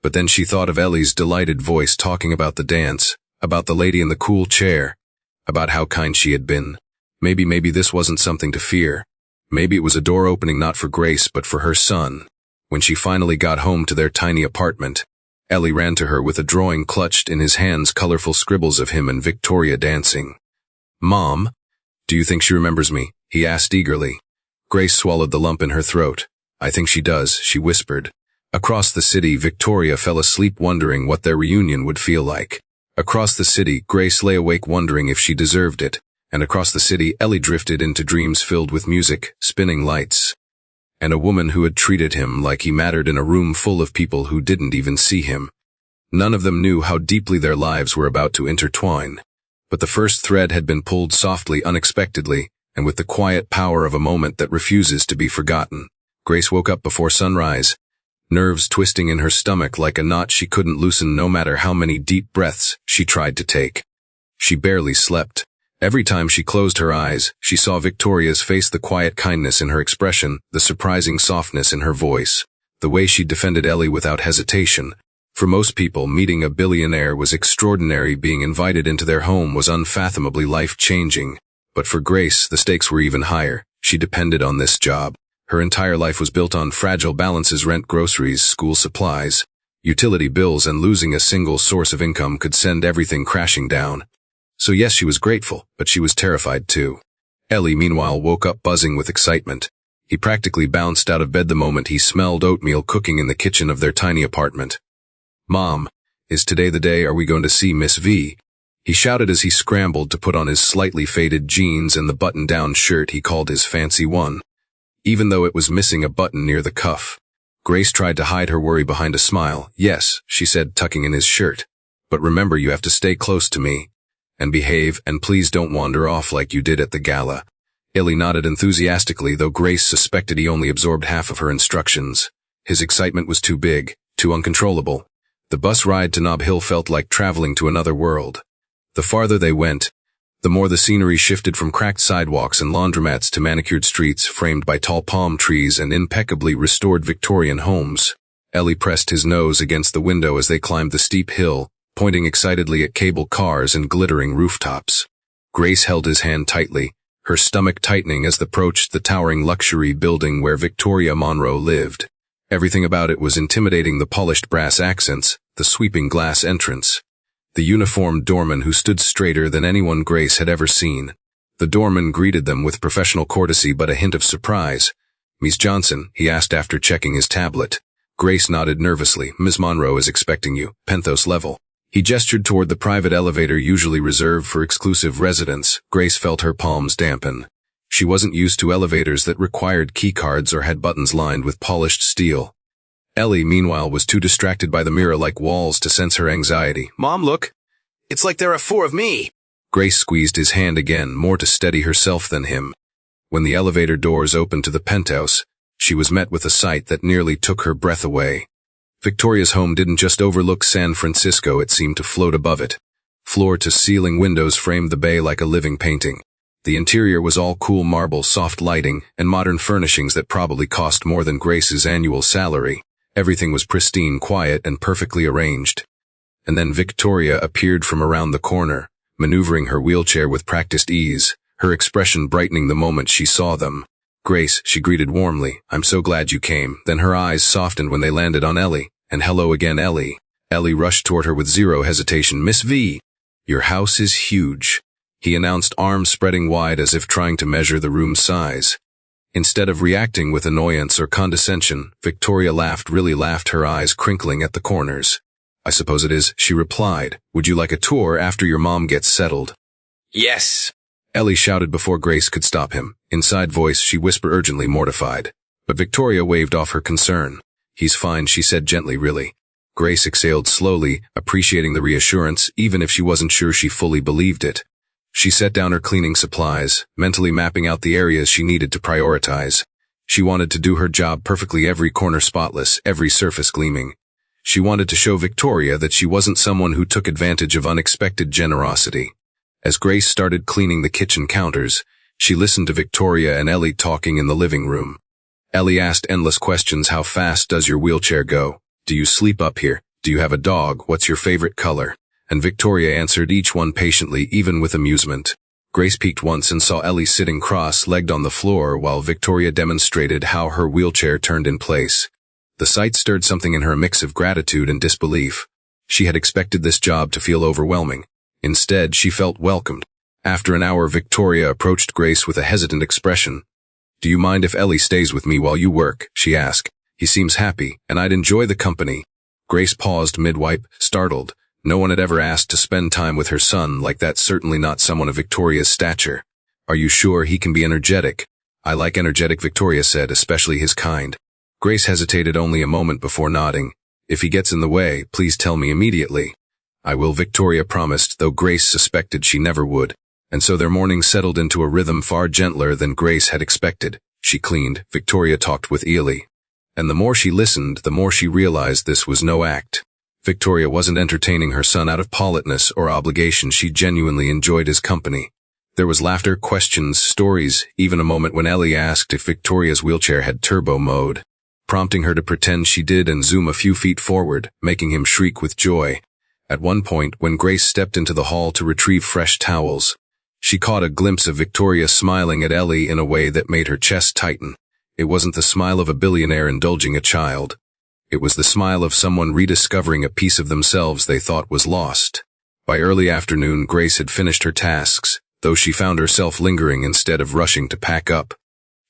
But then she thought of Ellie's delighted voice talking about the dance, about the lady in the cool chair, about how kind she had been. Maybe this wasn't something to fear. Maybe it was a door opening not for Grace but for her son. When she finally got home to their tiny apartment, Ellie ran to her with a drawing clutched in his hands, colorful scribbles of him and Victoria dancing. "Mom, do you think she remembers me?" he asked eagerly. Grace swallowed the lump in her throat. "I think she does," she whispered. Across the city, Victoria fell asleep wondering what their reunion would feel like. Across the city, Grace lay awake wondering if she deserved it. And across the city, Ellie drifted into dreams filled with music, spinning lights, and a woman who had treated him like he mattered in a room full of people who didn't even see him. None of them knew how deeply their lives were about to intertwine. But the first thread had been pulled softly, unexpectedly, and with the quiet power of a moment that refuses to be forgotten. Grace woke up before sunrise, nerves twisting in her stomach like a knot she couldn't loosen no matter how many deep breaths she tried to take. She barely slept. Every time she closed her eyes, she saw Victoria's face, the quiet kindness in her expression, the surprising softness in her voice, the way she defended Ellie without hesitation. For most people, meeting a billionaire was extraordinary. Being invited into their home was unfathomably life-changing. But for Grace, the stakes were even higher. She depended on this job. Her entire life was built on fragile balances: rent, groceries, school supplies, utility bills, and losing a single source of income could send everything crashing down. So yes, she was grateful, but she was terrified too. Ellie, meanwhile, woke up buzzing with excitement. He practically bounced out of bed the moment he smelled oatmeal cooking in the kitchen of their tiny apartment. "Mom, is today the day? Are we going to see Miss V?" he shouted as he scrambled to put on his slightly faded jeans and the button-down shirt he called his fancy one, even though it was missing a button near the cuff. Grace tried to hide her worry behind a smile. "Yes," she said, tucking in his shirt. "But remember, you have to stay close to me. And behave, and please don't wander off like you did at the gala." Ellie nodded enthusiastically, though Grace suspected he only absorbed half of her instructions. His excitement was too big, too uncontrollable. The bus ride to Nob Hill felt like traveling to another world. The farther they went, the more the scenery shifted from cracked sidewalks and laundromats to manicured streets framed by tall palm trees and impeccably restored Victorian homes. Ellie pressed his nose against the window as they climbed the steep hill, pointing excitedly at cable cars and glittering rooftops. Grace held his hand tightly, her stomach tightening as they approached the towering luxury building where Victoria Monroe lived. Everything about it was intimidating: the polished brass accents, the sweeping glass entrance, the uniformed doorman who stood straighter than anyone Grace had ever seen. The doorman greeted them with professional courtesy but a hint of surprise. "Miss Johnson?" he asked after checking his tablet. Grace nodded nervously. "Miss Monroe is expecting you, penthos level." He gestured toward the private elevator usually reserved for exclusive residents. Grace felt her palms dampen. She wasn't used to elevators that required keycards or had buttons lined with polished steel. Ellie, meanwhile, was too distracted by the mirror-like walls to sense her anxiety. "Mom, look. It's like there are 4 of me." Grace squeezed his hand again, more to steady herself than him. When the elevator doors opened to the penthouse, she was met with a sight that nearly took her breath away. Victoria's home didn't just overlook San Francisco, it seemed to float above it. Floor-to-ceiling windows framed the bay like a living painting. The interior was all cool marble, soft lighting, and modern furnishings that probably cost more than Grace's annual salary. Everything was pristine, quiet, and perfectly arranged. And then Victoria appeared from around the corner, maneuvering her wheelchair with practiced ease, her expression brightening the moment she saw them. "Grace," she greeted warmly, "I'm so glad you came." Then her eyes softened when they landed on Ellie. "And hello again, Ellie." Ellie rushed toward her with zero hesitation. "Miss V, your house is huge," he announced, arms spreading wide as if trying to measure the room's size. Instead of reacting with annoyance or condescension, Victoria laughed, really laughed, her eyes crinkling at the corners. "I suppose it is," she replied. "Would you like a tour after your mom gets settled?" "Yes." Ellie shouted before Grace could stop him. Inside voice, she whispered urgently, mortified. But Victoria waved off her concern. "He's fine," she said gently. "Really?" Grace exhaled slowly, appreciating the reassurance, even if she wasn't sure she fully believed it. She set down her cleaning supplies, mentally mapping out the areas she needed to prioritize. She wanted to do her job perfectly, every corner spotless, every surface gleaming. She wanted to show Victoria that she wasn't someone who took advantage of unexpected generosity. As Grace started cleaning the kitchen counters, she listened to Victoria and Ellie talking in the living room. Ellie asked endless questions. "How fast does your wheelchair go? Do you sleep up here? Do you have a dog? What's your favorite color?" And Victoria answered each one patiently, even with amusement. Grace peeked once and saw Ellie sitting cross-legged on the floor while Victoria demonstrated how her wheelchair turned in place. The sight stirred something in her, a mix of gratitude and disbelief. She had expected this job to feel overwhelming. Instead, she felt welcomed. After an hour, Victoria approached Grace with a hesitant expression. "Do you mind if Ellie stays with me while you work?" she asked. "He seems happy, and I'd enjoy the company." Grace paused mid-wipe, startled. No one had ever asked to spend time with her son like that, certainly not someone of Victoria's stature. "Are you sure he can be energetic?" "I like energetic," Victoria said, "especially his kind." Grace hesitated only a moment before nodding. "If he gets in the way, please tell me immediately." "I will," Victoria promised, though Grace suspected she never would. And so their morning settled into a rhythm far gentler than Grace had expected. She cleaned, Victoria talked with Ellie. And the more she listened, the more she realized this was no act. Victoria wasn't entertaining her son out of politeness or obligation. She genuinely enjoyed his company. There was laughter, questions, stories, even a moment when Ellie asked if Victoria's wheelchair had turbo mode. prompting her to pretend she did and zoom a few feet forward, making him shriek with joy. At one point, when Grace stepped into the hall to retrieve fresh towels, she caught a glimpse of Victoria smiling at Ellie in a way that made her chest tighten. It wasn't the smile of a billionaire indulging a child. It was the smile of someone rediscovering a piece of themselves they thought was lost. By early afternoon, Grace had finished her tasks, though she found herself lingering instead of rushing to pack up.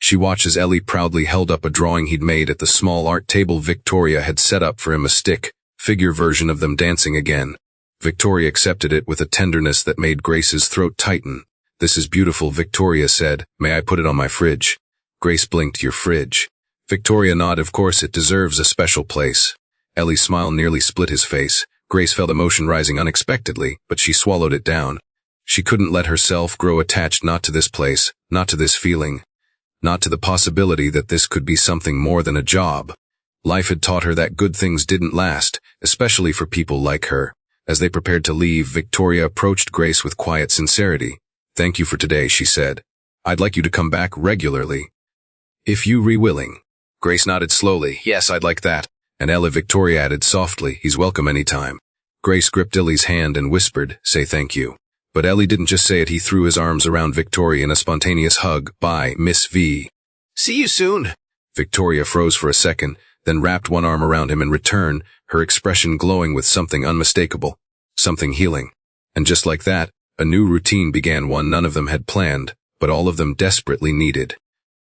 She watched as Ellie proudly held up a drawing he'd made at the small art table Victoria had set up for him, a stick figure version of them dancing again. Victoria accepted it with a tenderness that made Grace's throat tighten. "This is beautiful," Victoria said. "May I put it on my fridge?" Grace blinked. "Your fridge?" Victoria nodded. "Of course, it deserves a special place." Ellie's smile nearly split his face. Grace felt emotion rising unexpectedly, but she swallowed it down. She couldn't let herself grow attached, not to this place, not to this feeling, not to the possibility that this could be something more than a job. Life had taught her that good things didn't last, especially for people like her. As they prepared to leave, Victoria approached Grace with quiet sincerity. "Thank you for today," she said. "I'd like you to come back regularly, if you re willing." Grace nodded slowly. "Yes, I'd like that." And Victoria added softly, "He's welcome anytime." Grace gripped Ellie's hand and whispered, "Say thank you." But Ellie didn't just say it. He threw his arms around Victoria in a spontaneous hug. "Bye, Miss V. See you soon." Victoria froze for a second, then wrapped one arm around him in return, her expression glowing with something unmistakable, something healing. And just like that, a new routine began, one none of them had planned, but all of them desperately needed.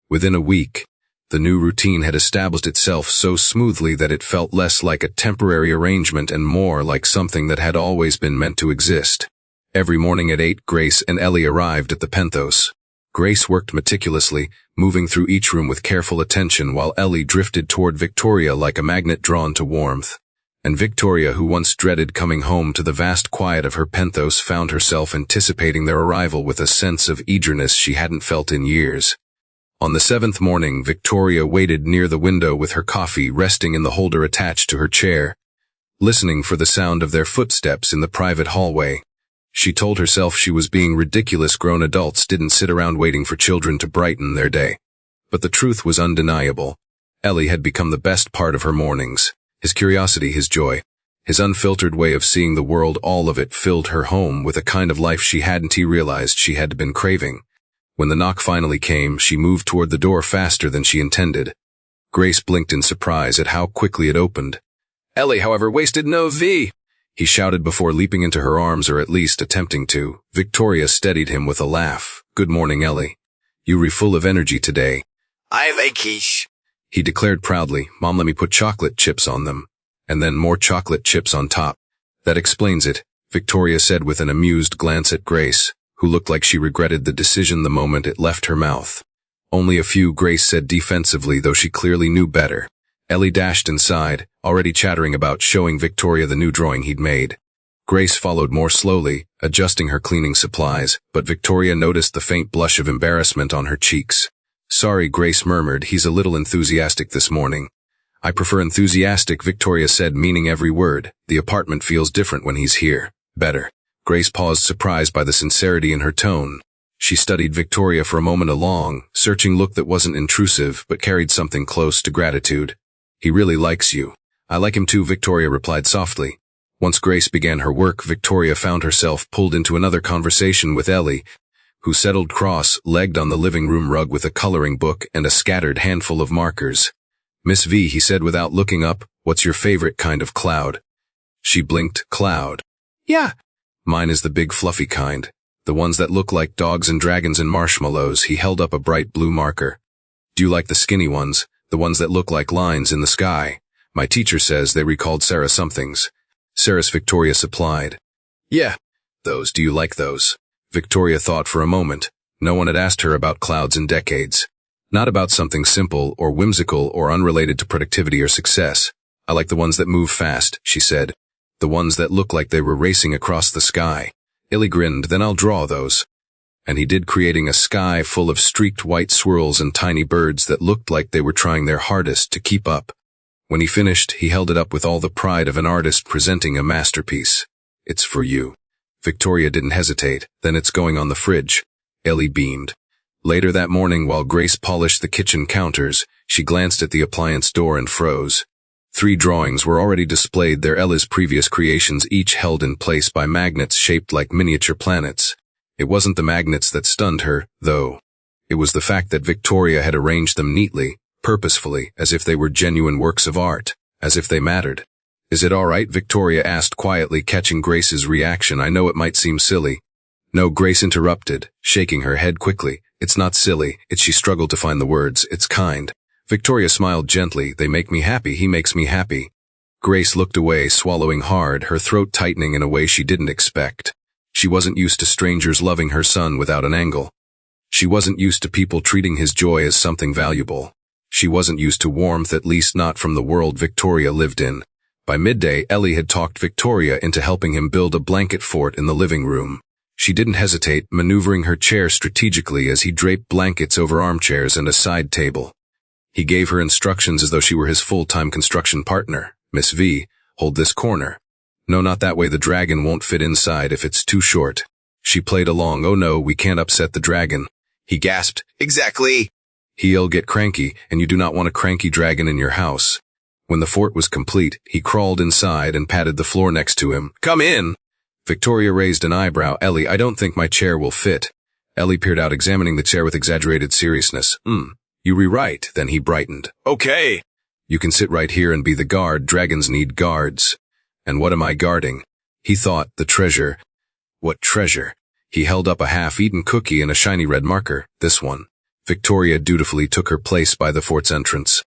Within a week, the new routine had established itself so smoothly that it felt less like a temporary arrangement and more like something that had always been meant to exist. Every morning at 8, Grace and Ellie arrived at the penthos. Grace worked meticulously, moving through each room with careful attention, while Ellie drifted toward Victoria like a magnet drawn to warmth. And Victoria, who once dreaded coming home to the vast quiet of her penthos, found herself anticipating their arrival with a sense of eagerness she hadn't felt in years. On the 7th morning, Victoria waited near the window with her coffee resting in the holder attached to her chair, listening for the sound of their footsteps in the private hallway. She told herself she was being ridiculous. Grown adults didn't sit around waiting for children to brighten their day. But the truth was undeniable. Ellie had become the best part of her mornings. His curiosity, his joy, his unfiltered way of seeing the world, all of it filled her home with a kind of life she hadn't realized she had been craving. When the knock finally came, she moved toward the door faster than she intended. Grace blinked in surprise at how quickly it opened. Ellie, however, wasted no V. He shouted before leaping into her arms, or at least attempting to. Victoria steadied him with a laugh. "Good morning, Ellie. You're full of energy today." "I like quiche," he declared proudly. "Mom, let me put chocolate chips on them." And then more chocolate chips on top. "That explains it," Victoria said with an amused glance at Grace, who looked like she regretted the decision the moment it left her mouth. "Only a few," Grace said defensively, though she clearly knew better. Ellie dashed inside, already chattering about showing Victoria the new drawing he'd made. Grace followed more slowly, adjusting her cleaning supplies, but Victoria noticed the faint blush of embarrassment on her cheeks. "Sorry," Grace murmured. "He's a little enthusiastic this morning." "I prefer enthusiastic," Victoria said, meaning every word. "The apartment feels different when he's here." "Better." Grace paused, surprised by the sincerity in her tone. She studied Victoria for a moment, a long, searching look that wasn't intrusive but carried something close to gratitude. "He really likes you." "I like him too," Victoria replied softly. Once Grace began her work, Victoria found herself pulled into another conversation with Ellie, who settled cross-legged on the living room rug with a coloring book and a scattered handful of markers. "Miss V," he said without looking up, "what's your favorite kind of cloud?" She blinked. "Cloud? Yeah. Mine is the big fluffy kind. The ones that look like dogs and dragons and marshmallows." He held up a bright blue marker. "Do you like the skinny ones? The ones that look like lines in the sky? My teacher says they recalled Sarah somethings." "Sarah's," Victoria supplied. Yeah. "Those, do you like those?" Victoria thought for a moment. No one had asked her about clouds in decades. Not about something simple or whimsical or unrelated to productivity or success. "I like the ones that move fast," she said. "The ones that look like they were racing across the sky." Ellie grinned. "Then I'll draw those." And he did, creating a sky full of streaked white swirls and tiny birds that looked like they were trying their hardest to keep up. When he finished, he held it up with all the pride of an artist presenting a masterpiece. "It's for you." Victoria didn't hesitate. "Then it's going on the fridge." Ellie beamed. Later that morning, while Grace polished the kitchen counters, she glanced at the appliance door and froze. 3 drawings were already displayed there, Ella's previous creations, each held in place by magnets shaped like miniature planets. It wasn't the magnets that stunned her, though. It was the fact that Victoria had arranged them neatly, purposefully, as if they were genuine works of art, as if they mattered. "Is it all right?" Victoria asked quietly, catching Grace's reaction. "I know it might seem silly." "No," Grace interrupted, shaking her head quickly. "It's not silly." She struggled to find the words. "It's kind." Victoria smiled gently. "They make me happy. He makes me happy." Grace looked away, swallowing hard, her throat tightening in a way she didn't expect. She wasn't used to strangers loving her son without an angle. She wasn't used to people treating his joy as something valuable. She wasn't used to warmth, at least not from the world Victoria lived in. By midday, Ellie had talked Victoria into helping him build a blanket fort in the living room. She didn't hesitate, maneuvering her chair strategically as he draped blankets over armchairs and a side table. He gave her instructions as though she were his full-time construction partner. "Miss V, hold this corner." "No, not that way. The dragon won't fit inside if it's too short." She played along. "Oh no, we can't upset the dragon." He gasped. Exactly. "He'll get cranky, and you do not want a cranky dragon in your house." When the fort was complete, he crawled inside and patted the floor next to him. "Come in." Victoria raised an eyebrow. "Ellie, I don't think my chair will fit." Ellie peered out, examining the chair with exaggerated seriousness. You rewrite." Then he brightened. Okay. "You can sit right here and be the guard. Dragons need guards." "And what am I guarding?" He thought. "The treasure." "What treasure?" He held up a half-eaten cookie and a shiny red marker. "This one." Victoria dutifully took her place by the fort's entrance.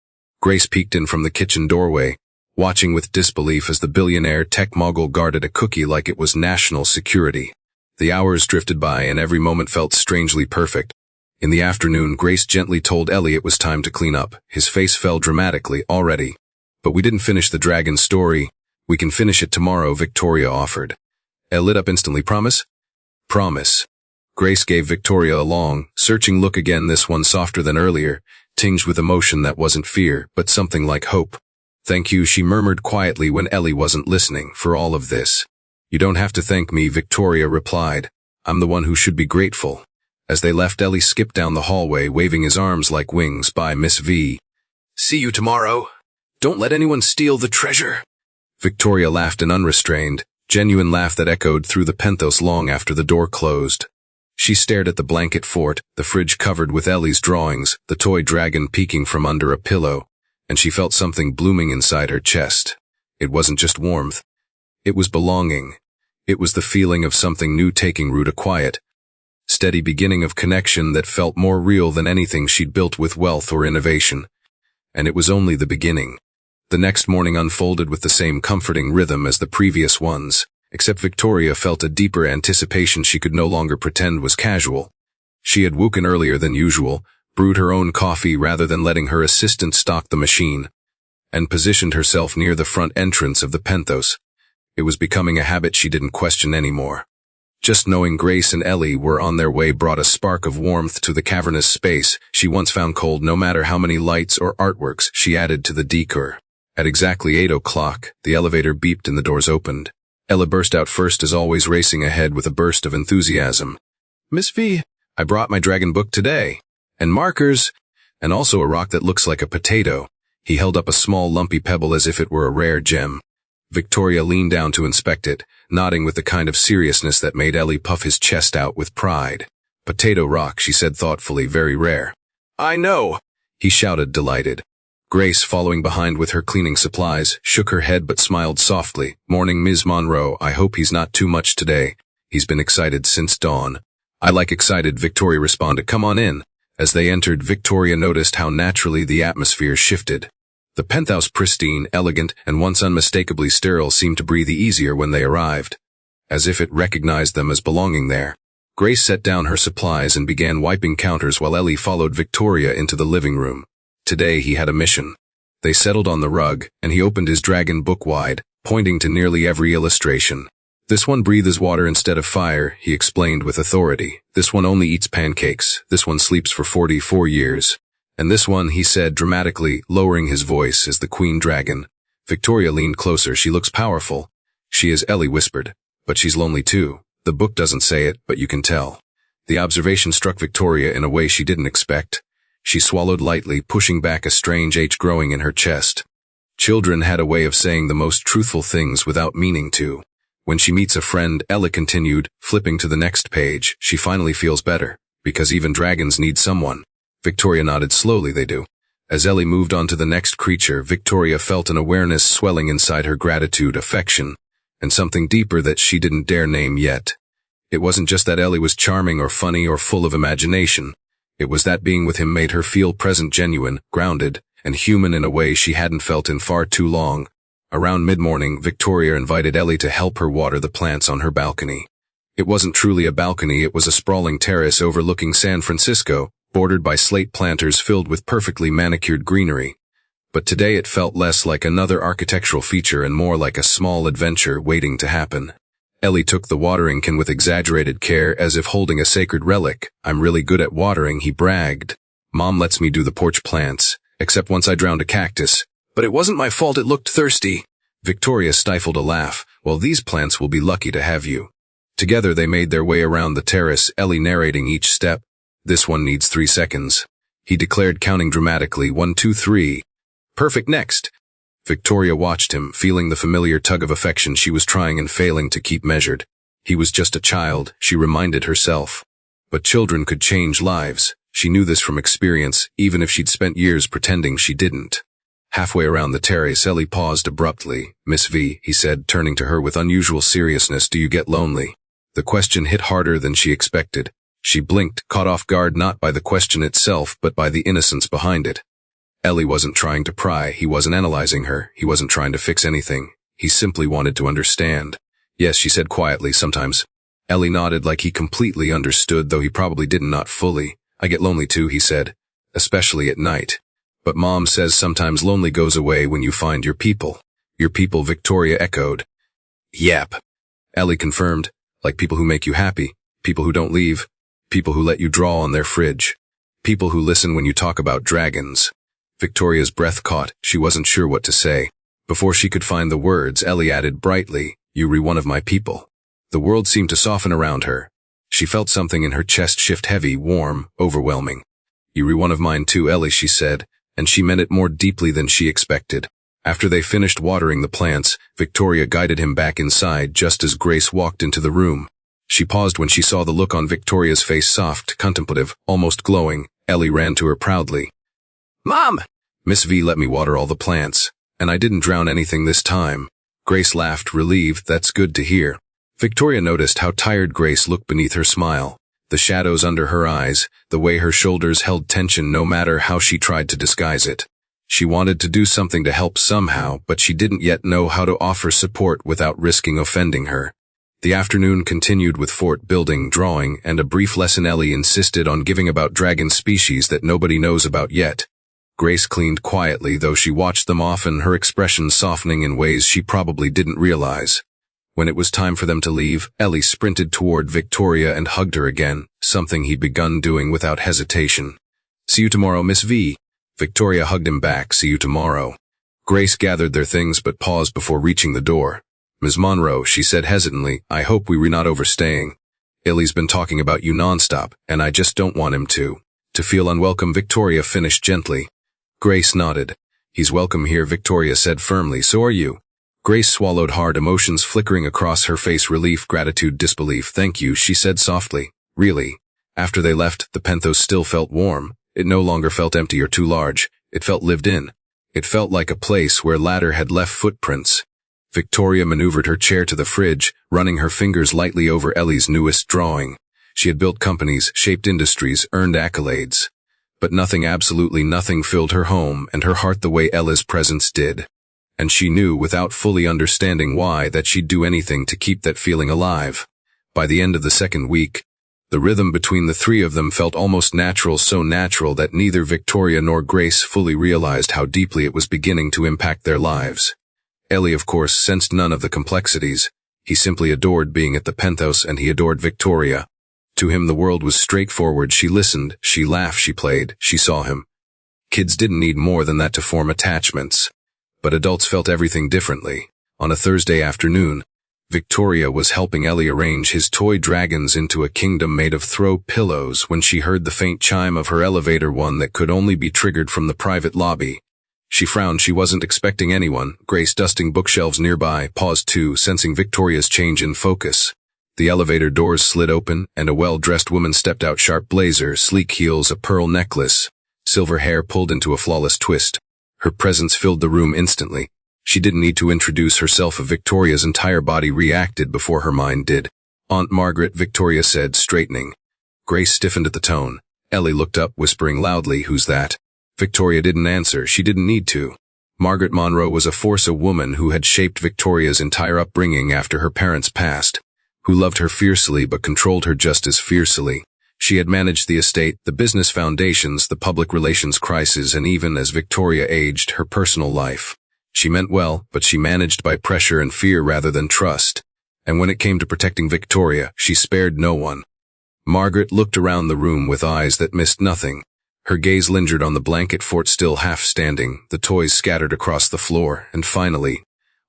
Grace peeked in from the kitchen doorway, watching with disbelief as the billionaire tech mogul guarded a cookie like it was national security. The hours drifted by and every moment felt strangely perfect. In the afternoon, Grace gently told Ellie it was time to clean up. His face fell dramatically. "Already." "But we didn't finish the dragon story." "We can finish it tomorrow," Victoria offered. Elle lit up instantly. "Promise?" "Promise." Grace gave Victoria a long, searching look again, this one softer than earlier, tinged with emotion that wasn't fear, but something like hope. "Thank you," she murmured quietly when Ellie wasn't listening, "for all of this." "You don't have to thank me," Victoria replied. "I'm the one who should be grateful." As they left, Ellie skipped down the hallway, waving his arms like wings. "Bye, Miss V. See you tomorrow. Don't let anyone steal the treasure." Victoria laughed, an unrestrained, genuine laugh that echoed through the penthos long after the door closed. She stared at the blanket fort, the fridge covered with Ellie's drawings, the toy dragon peeking from under a pillow, and she felt something blooming inside her chest. It wasn't just warmth. It was belonging. It was the feeling of something new taking root, a quiet, steady beginning of connection that felt more real than anything she'd built with wealth or innovation. And it was only the beginning. The next morning unfolded with the same comforting rhythm as the previous ones, except Victoria felt a deeper anticipation she could no longer pretend was casual. She had woken earlier than usual, brewed her own coffee rather than letting her assistant stock the machine, and positioned herself near the front entrance of the penthos. It was becoming a habit she didn't question anymore. Just knowing Grace and Ellie were on their way brought a spark of warmth to the cavernous space she once found cold, no matter how many lights or artworks she added to the decor. At exactly 8 o'clock, the elevator beeped and the doors opened. Ella burst out first, as always, racing ahead with a burst of enthusiasm. "Miss V, I brought my dragon book today. And markers. And also a rock that looks like a potato." He held up a small lumpy pebble as if it were a rare gem. Victoria leaned down to inspect it, nodding with the kind of seriousness that made Ellie puff his chest out with pride. "Potato rock," she said thoughtfully, "very rare." I know. He shouted, delighted. Grace, following behind with her cleaning supplies, shook her head but smiled softly. "Morning, Ms. Monroe. I hope he's not too much today. He's been excited since dawn." "I like excited," Victoria responded. "Come on in." As they entered, Victoria noticed how naturally the atmosphere shifted. The penthouse, pristine, elegant, and once unmistakably sterile, seemed to breathe easier when they arrived, as if it recognized them as belonging there. Grace set down her supplies and began wiping counters while Ellie followed Victoria into the living room. Today he had a mission. They settled on the rug, and he opened his dragon book wide, pointing to nearly every illustration. "This one breathes water instead of fire," he explained with authority. "This one only eats pancakes. This one sleeps for 44 years. And this one," he said dramatically, lowering his voice, "is the queen dragon." Victoria leaned closer. "She looks powerful." "She is," Ellie whispered. "But she's lonely too. The book doesn't say it, but you can tell." The observation struck Victoria in a way she didn't expect. She swallowed lightly, pushing back a strange ache growing in her chest. Children had a way of saying the most truthful things without meaning to. When she meets a friend, Ellie continued, flipping to the next page, she finally feels better, because even dragons need someone. Victoria nodded slowly, they do. As Ellie moved on to the next creature, Victoria felt an awareness swelling inside her, gratitude, affection, and something deeper that she didn't dare name yet. It wasn't just that Ellie was charming or funny or full of imagination. It was that being with him made her feel present, genuine, grounded, and human in a way she hadn't felt in far too long. Around mid-morning, Victoria invited Ellie to help her water the plants on her balcony. It wasn't truly a balcony, it was a sprawling terrace overlooking San Francisco, bordered by slate planters filled with perfectly manicured greenery. But today it felt less like another architectural feature and more like a small adventure waiting to happen. Ellie took the watering can with exaggerated care, as if holding a sacred relic. "I'm really good at watering," he bragged. "Mom lets me do the porch plants, except once I drowned a cactus. But it wasn't my fault, it looked thirsty." Victoria stifled a laugh. "Well, these plants will be lucky to have you." Together they made their way around the terrace, Ellie narrating each step. "This one needs 3 seconds," he declared, counting dramatically. 1, 2, 3. "Perfect, next." Victoria watched him, feeling the familiar tug of affection she was trying and failing to keep measured. He was just a child, she reminded herself. But children could change lives. She knew this from experience, even if she'd spent years pretending she didn't. Halfway around the terrace, Ellie paused abruptly. "Miss V," he said, turning to her with unusual seriousness, "do you get lonely?" The question hit harder than she expected. She blinked, caught off guard not by the question itself, but by the innocence behind it. Ellie wasn't trying to pry, he wasn't analyzing her, he wasn't trying to fix anything. He simply wanted to understand. "Yes," she said quietly, "sometimes." Ellie nodded like he completely understood, though he probably didn't, not fully. "I get lonely too," he said, "especially at night. But Mom says sometimes lonely goes away when you find your people." "Your people," Victoria echoed. "Yep," Ellie confirmed, "like people who make you happy, people who don't leave, people who let you draw on their fridge, people who listen when you talk about dragons." Victoria's breath caught. She wasn't sure what to say. Before she could find the words, Ellie added brightly, "You re one of my people." The world seemed to soften around her. She felt something in her chest shift, heavy, warm, overwhelming. "You re one of mine too, Ellie," she said, and she meant it more deeply than she expected. After they finished watering the plants, Victoria guided him back inside just as Grace walked into the room. She paused when she saw the look on Victoria's face, soft, contemplative, almost glowing. Ellie ran to her proudly. "Mom!" "Miss V let me water all the plants, and I didn't drown anything this time." Grace laughed, relieved. "That's good to hear." Victoria noticed how tired Grace looked beneath her smile. The shadows under her eyes, the way her shoulders held tension no matter how she tried to disguise it. She wanted to do something to help somehow, but she didn't yet know how to offer support without risking offending her. The afternoon continued with fort building, drawing, and a brief lesson Ellie insisted on giving about dragon species that nobody knows about yet. Grace cleaned quietly, though she watched them often, her expression softening in ways she probably didn't realize. When it was time for them to leave, Ellie sprinted toward Victoria and hugged her again, something he'd begun doing without hesitation. "See you tomorrow, Miss V." Victoria hugged him back. "See you tomorrow." Grace gathered their things but paused before reaching the door. "Ms. Monroe," she said hesitantly, "I hope we're not overstaying. Ellie's been talking about you nonstop, and I just don't want him to feel unwelcome," Victoria finished gently. Grace nodded. "He's welcome here," Victoria said firmly. "So are you." Grace swallowed hard, emotions flickering across her face, relief, gratitude, disbelief. "Thank you," she said softly. "Really." After they left, the penthos still felt warm. It no longer felt empty or too large. It felt lived in. It felt like a place where Ladder had left footprints. Victoria maneuvered her chair to the fridge, running her fingers lightly over Ellie's newest drawing. She had built companies, shaped industries, earned accolades. But nothing, absolutely nothing, filled her home and her heart the way Ella's presence did. And she knew, without fully understanding why, that she'd do anything to keep that feeling alive. By the end of the second week, the rhythm between the three of them felt almost natural, so natural that neither Victoria nor Grace fully realized how deeply it was beginning to impact their lives. Ellie, of course, sensed none of the complexities. He simply adored being at the penthos, and he adored Victoria. To him the world was straightforward. She listened, she laughed, she played, she saw him. Kids didn't need more than that to form attachments. But adults felt everything differently. On a Thursday afternoon, Victoria was helping Ellie arrange his toy dragons into a kingdom made of throw pillows when she heard the faint chime of her elevator, one that could only be triggered from the private lobby. She frowned. She wasn't expecting anyone. Grace, dusting bookshelves nearby, paused too, sensing Victoria's change in focus. The elevator doors slid open, and a well-dressed woman stepped out. Sharp blazer, sleek heels, a pearl necklace, silver hair pulled into a flawless twist. Her presence filled the room instantly. She didn't need to introduce herself. Victoria's entire body reacted before her mind did. "Aunt Margaret," Victoria said, straightening. Grace stiffened at the tone. Ellie looked up, whispering loudly, "Who's that?" Victoria didn't answer. She didn't need to. Margaret Monroe was a force, a woman who had shaped Victoria's entire upbringing after her parents passed, who loved her fiercely but controlled her just as fiercely. She had managed the estate, the business foundations, the public relations crisis, and even as Victoria aged, her personal life. She meant well, but she managed by pressure and fear rather than trust. And when it came to protecting Victoria, she spared no one. Margaret looked around the room with eyes that missed nothing. Her gaze lingered on the blanket fort still half standing, the toys scattered across the floor, and finally,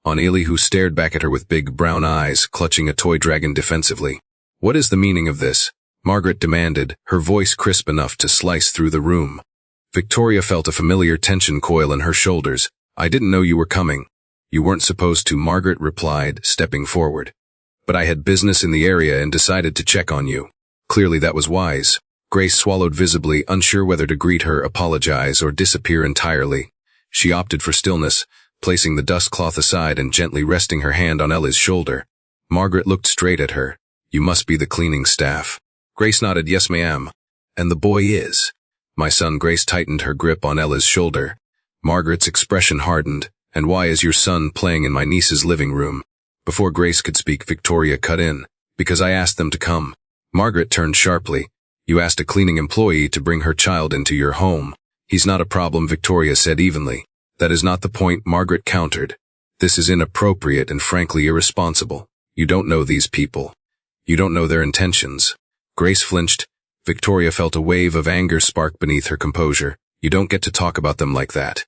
on Ellie, who stared back at her with big brown eyes, clutching a toy dragon defensively. "What is the meaning of this?" Margaret demanded, her voice crisp enough to slice through the room. Victoria felt a familiar tension coil in her shoulders. "I didn't know you were coming." "You weren't supposed to," Margaret replied, stepping forward. "But I had business in the area and decided to check on you." Clearly that was wise. Grace swallowed visibly, unsure whether to greet her, apologize, or disappear entirely. She opted for stillness, placing the dust cloth aside and gently resting her hand on Ellie's shoulder. Margaret looked straight at her. "You must be the cleaning staff." Grace nodded. "Yes, ma'am." "And the boy is?" "My son." Grace tightened her grip on Ella's shoulder. Margaret's expression hardened. "And why is your son playing in my niece's living room?" Before Grace could speak, Victoria cut in. "Because I asked them to come." Margaret turned sharply. "You asked a cleaning employee to bring her child into your home." "He's not a problem," Victoria said evenly. "That is not the point," Margaret countered. "This is inappropriate and frankly irresponsible. You don't know these people. You don't know their intentions." Grace flinched. Victoria felt a wave of anger spark beneath her composure. "You don't get to talk about them like that.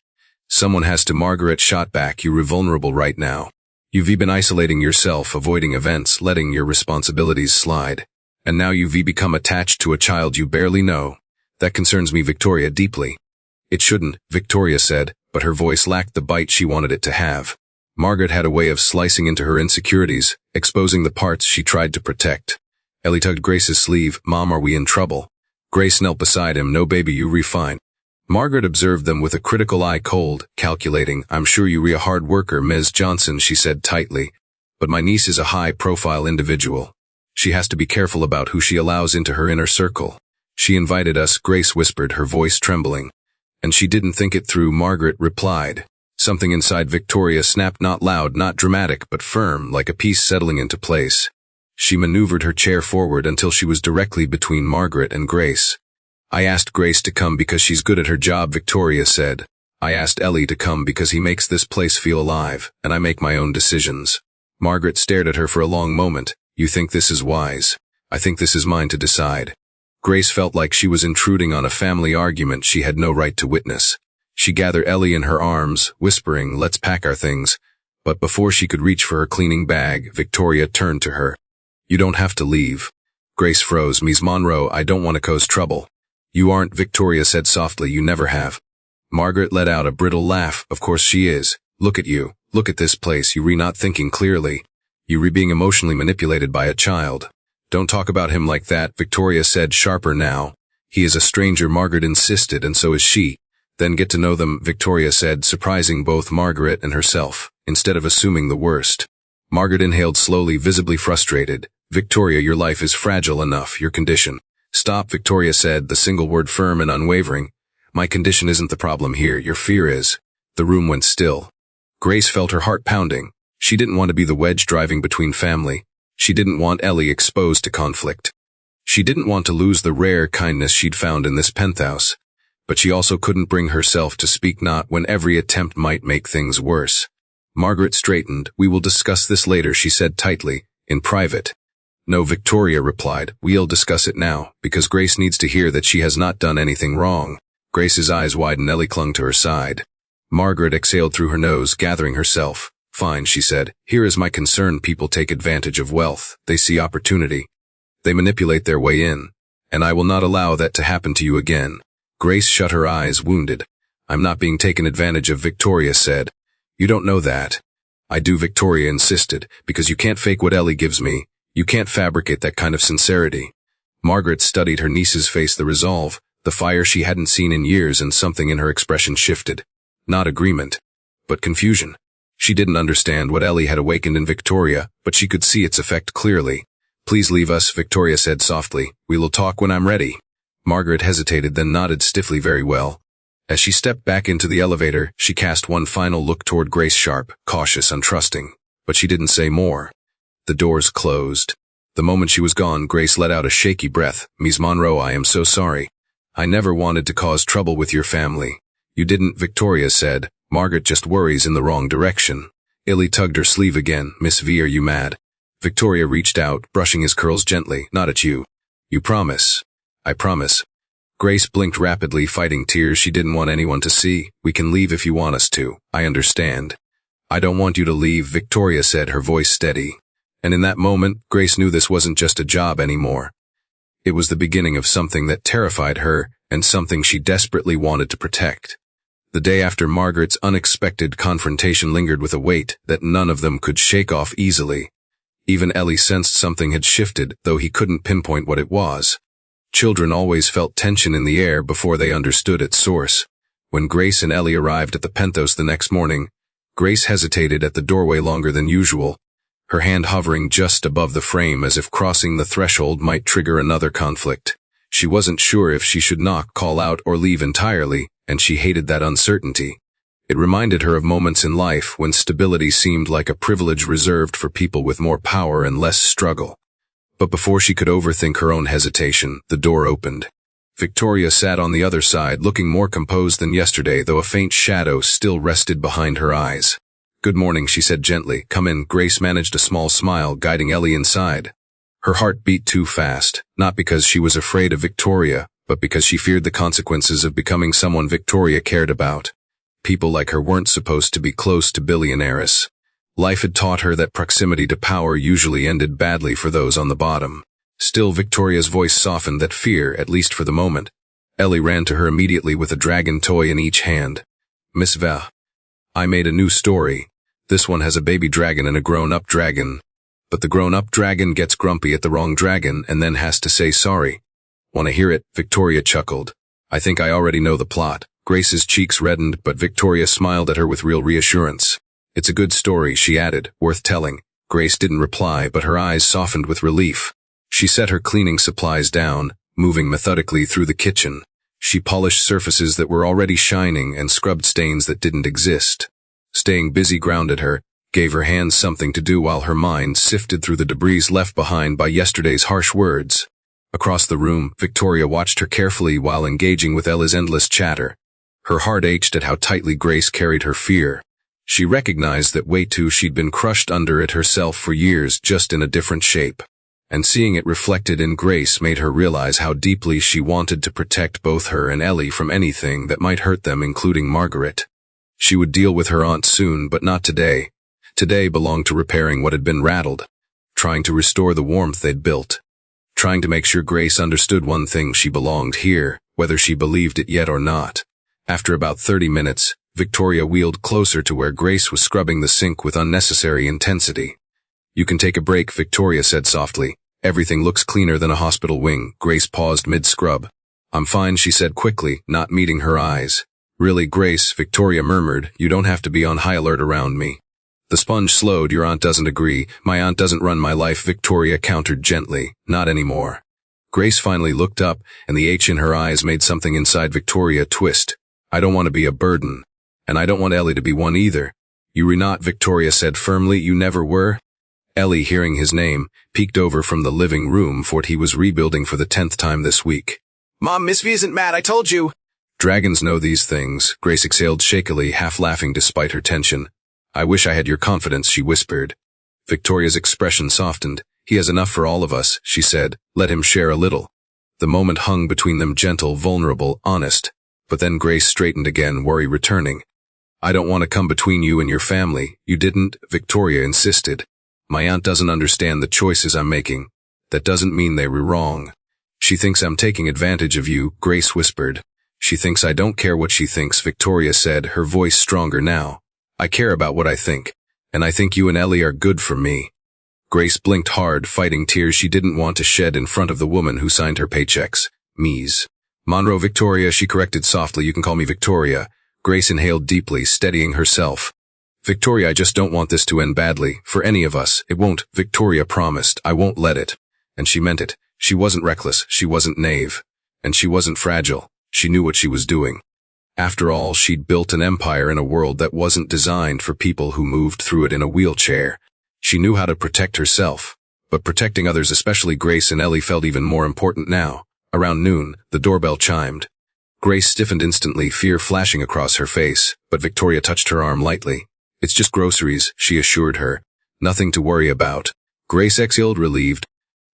Someone has to." Margaret shot back. "You're vulnerable right now. You've been isolating yourself, avoiding events, letting your responsibilities slide. And now you've become attached to a child you barely know. That concerns me, Victoria, deeply." "It shouldn't," Victoria said, but her voice lacked the bite she wanted it to have. Margaret had a way of slicing into her insecurities, exposing the parts she tried to protect. Ellie tugged Grace's sleeve. "Mom, are we in trouble?" Grace knelt beside him. "No, baby, you refine." Margaret observed them with a critical eye, cold, calculating. "I'm sure you're a hard worker, Ms. Johnson," she said tightly. "But my niece is a high-profile individual. She has to be careful about who she allows into her inner circle. She invited us," Grace whispered, her voice trembling. "And she didn't think it through," Margaret replied. Something inside Victoria snapped, not loud, not dramatic, but firm, like a piece settling into place. She maneuvered her chair forward until she was directly between Margaret and Grace. "I asked Grace to come because she's good at her job," Victoria said. "I asked Ellie to come because he makes this place feel alive, and I make my own decisions." Margaret stared at her for a long moment. "You think this is wise? I think this is mine to decide." Grace felt like she was intruding on a family argument she had no right to witness. She gathered Ellie in her arms, whispering, "Let's pack our things." But before she could reach for her cleaning bag, Victoria turned to her. "You don't have to leave." Grace froze. "Ms. Monroe, I don't want to cause trouble." "You aren't," Victoria said softly. "You never have." Margaret let out a brittle laugh. "Of course she is. Look at you. Look at this place. You not thinking clearly. You being emotionally manipulated by a child." "Don't talk about him like that," Victoria said, sharper now. "He is a stranger," Margaret insisted, "and so is she." "Then get to know them," Victoria said, surprising both Margaret and herself, instead of assuming the worst. Margaret inhaled slowly, visibly frustrated. "Victoria, your life is fragile enough, your condition." "Stop," Victoria said, the single word firm and unwavering. "My condition isn't the problem here, your fear is." The room went still. Grace felt her heart pounding. She didn't want to be the wedge driving between family. She didn't want Ellie exposed to conflict. She didn't want to lose the rare kindness she'd found in this penthouse. But she also couldn't bring herself to speak, not when every attempt might make things worse. Margaret straightened. "We will discuss this later," she said tightly, "in private." "No," Victoria replied. "We'll discuss it now, because Grace needs to hear that she has not done anything wrong." Grace's eyes widened. Ellie clung to her side. Margaret exhaled through her nose, gathering herself. Fine, she said. Here is my concern. People take advantage of wealth. They see opportunity. They manipulate their way in. And I will not allow that to happen to you again. Grace shut her eyes, wounded. I'm not being taken advantage of, Victoria said. You don't know that. I do, Victoria insisted, because you can't fake what Ellie gives me. You can't fabricate that kind of sincerity. Margaret studied her niece's face, the resolve, the fire she hadn't seen in years, and something in her expression shifted. Not agreement, but confusion. She didn't understand what Ellie had awakened in Victoria, but she could see its effect clearly. Please leave us, Victoria said softly. We will talk when I'm ready. Margaret hesitated, then nodded stiffly. Very well. As she stepped back into the elevator, she cast one final look toward Grace, sharp, cautious, untrusting. But she didn't say more. The doors closed. The moment she was gone, Grace let out a shaky breath. Ms. Monroe, I am so sorry. I never wanted to cause trouble with your family. You didn't, Victoria said. Margaret just worries in the wrong direction. Ellie tugged her sleeve again. Miss V, are you mad? Victoria reached out, brushing his curls gently. Not at you. You promise? I promise. Grace blinked rapidly, fighting tears she didn't want anyone to see. We can leave if you want us to. I understand. I don't want you to leave, Victoria said, her voice steady. And in that moment, Grace knew this wasn't just a job anymore. It was the beginning of something that terrified her, and something she desperately wanted to protect. The day after Margaret's unexpected confrontation lingered with a weight that none of them could shake off easily. Even Ellie sensed something had shifted, though he couldn't pinpoint what it was. Children always felt tension in the air before they understood its source. When Grace and Ellie arrived at the penthos the next morning, Grace hesitated at the doorway longer than usual, her hand hovering just above the frame as if crossing the threshold might trigger another conflict. She wasn't sure if she should knock, call out, or leave entirely, and she hated that uncertainty. It reminded her of moments in life when stability seemed like a privilege reserved for people with more power and less struggle. But before she could overthink her own hesitation, the door opened. Victoria sat on the other side, looking more composed than yesterday, though a faint shadow still rested behind her eyes. Good morning, she said gently. Come in. Grace managed a small smile, guiding Ellie inside. Her heart beat too fast, not because she was afraid of Victoria, but because she feared the consequences of becoming someone Victoria cared about. People like her weren't supposed to be close to billionaires. Life had taught her that proximity to power usually ended badly for those on the bottom. Still, Victoria's voice softened that fear, at least for the moment. Ellie ran to her immediately with a dragon toy in each hand. Miss Va, I made a new story. This one has a baby dragon and a grown-up dragon. But the grown-up dragon gets grumpy at the wrong dragon and then has to say sorry. Want to hear it? Victoria chuckled. I think I already know the plot. Grace's cheeks reddened, but Victoria smiled at her with real reassurance. It's a good story, she added, worth telling. Grace didn't reply, but her eyes softened with relief. She set her cleaning supplies down, moving methodically through the kitchen. She polished surfaces that were already shining and scrubbed stains that didn't exist. Staying busy grounded her, gave her hands something to do while her mind sifted through the debris left behind by yesterday's harsh words. Across the room, Victoria watched her carefully while engaging with Ella's endless chatter. Her heart ached at how tightly Grace carried her fear. She recognized that way too she'd been crushed under it herself for years, just in a different shape. And seeing it reflected in Grace made her realize how deeply she wanted to protect both her and Ellie from anything that might hurt them, including Margaret. She would deal with her aunt soon, but not today. Today belonged to repairing what had been rattled, trying to restore the warmth they'd built, trying to make sure Grace understood one thing: she belonged here, whether she believed it yet or not. After about 30 minutes, Victoria wheeled closer to where Grace was scrubbing the sink with unnecessary intensity. You can take a break, Victoria said softly. Everything looks cleaner than a hospital wing. Grace paused mid-scrub. I'm fine, she said quickly, not meeting her eyes. Really, Grace, Victoria murmured, you don't have to be on high alert around me. The sponge slowed. Your aunt doesn't agree. My aunt doesn't run my life, Victoria countered gently. Not anymore. Grace finally looked up, and the H in her eyes made something inside Victoria twist. I don't want to be a burden. And I don't want Ellie to be one either. You're not, Victoria said firmly. You never were. Ellie, hearing his name, peeked over from the living room fort he was rebuilding for the 10th time this week. Mom, Miss V isn't mad, I told you. Dragons know these things, Grace exhaled shakily, half laughing despite her tension. I wish I had your confidence, she whispered. Victoria's expression softened. He has enough for all of us, she said. Let him share a little. The moment hung between them, gentle, vulnerable, honest. But then Grace straightened again, worry returning. I don't want to come between you and your family. You didn't, Victoria insisted. My aunt doesn't understand the choices I'm making. That doesn't mean they were wrong. She thinks I'm taking advantage of you, Grace whispered. She thinks I don't care what she thinks, Victoria said, her voice stronger now. I care about what I think, and I think you and Ellie are good for me. Grace blinked hard, fighting tears she didn't want to shed in front of the woman who signed her paychecks. Mies. Monroe, Victoria, she corrected softly. You can call me Victoria. Grace inhaled deeply, steadying herself. Victoria, I just don't want this to end badly, for any of us. It won't, Victoria promised. I won't let it. And she meant it. She wasn't reckless, she wasn't naive. And she wasn't fragile. She knew what she was doing. After all, she'd built an empire in a world that wasn't designed for people who moved through it in a wheelchair. She knew how to protect herself. But protecting others, especially Grace and Ellie, felt even more important now. Around noon, the doorbell chimed. Grace stiffened instantly, fear flashing across her face, but Victoria touched her arm lightly. It's just groceries, she assured her. Nothing to worry about. Grace exhaled, relieved.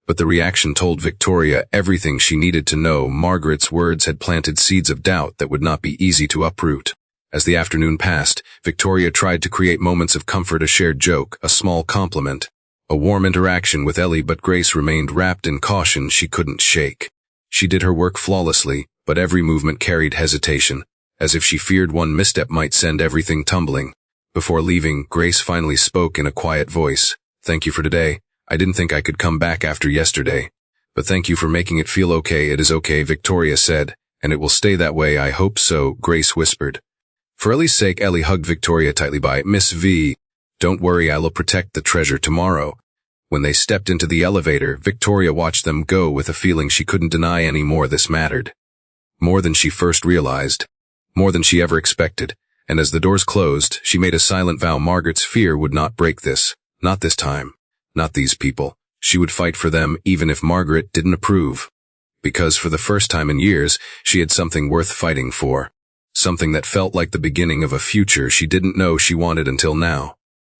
But the reaction told Victoria everything she needed to know. Margaret's words had planted seeds of doubt that would not be easy to uproot. As the afternoon passed, Victoria tried to create moments of comfort, a shared joke, a small compliment, a warm interaction with Ellie, but Grace remained wrapped in caution she couldn't shake. She did her work flawlessly, but every movement carried hesitation, as if she feared one misstep might send everything tumbling. Before leaving, Grace finally spoke in a quiet voice. Thank you for today. I didn't think I could come back after yesterday. But thank you for making it feel okay. It is okay, Victoria said, and it will stay that way. I hope so, Grace whispered. For Ellie's sake, Ellie hugged Victoria tightly. By Miss V. Don't worry, I'll protect the treasure tomorrow. When they stepped into the elevator, Victoria watched them go with a feeling she couldn't deny anymore. This mattered. More than she first realized. More than she ever expected. And as the doors closed, she made a silent vow. Margaret's fear would not break this. Not this time. Not these people. She would fight for them even if Margaret didn't approve. Because for the first time in years, she had something worth fighting for. Something that felt like the beginning of a future she didn't know she wanted until now.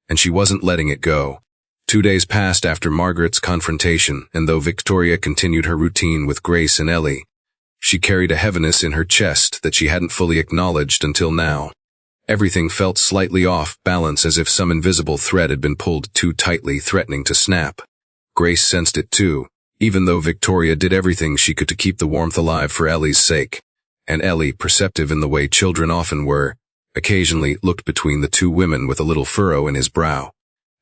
And she wasn't letting it go. 2 days passed after Margaret's confrontation, and though Victoria continued her routine with Grace and Ellie, she carried a heaviness in her chest that she hadn't fully acknowledged until now. Everything felt slightly off balance, as if some invisible thread had been pulled too tightly, threatening to snap. Grace sensed it too, even though Victoria did everything she could to keep the warmth alive for Ellie's sake. And Ellie, perceptive in the way children often were, occasionally looked between the two women with a little furrow in his brow,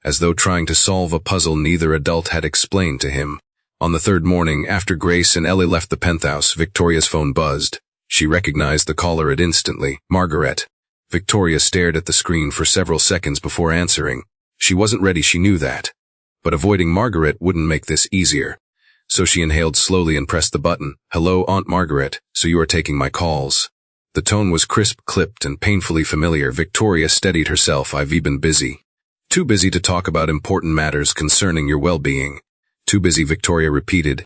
as though trying to solve a puzzle neither adult had explained to him. On the third morning, after Grace and Ellie left the penthouse, Victoria's phone buzzed. She recognized the caller instantly. Margaret. Victoria stared at the screen for several seconds before answering. She wasn't ready, she knew that. But avoiding Margaret wouldn't make this easier. So she inhaled slowly and pressed the button. Hello, Aunt Margaret, so you are taking my calls. The tone was crisp, clipped, and painfully familiar. Victoria steadied herself. I've been busy. Too busy to talk about important matters concerning your well-being. Too busy, Victoria repeated,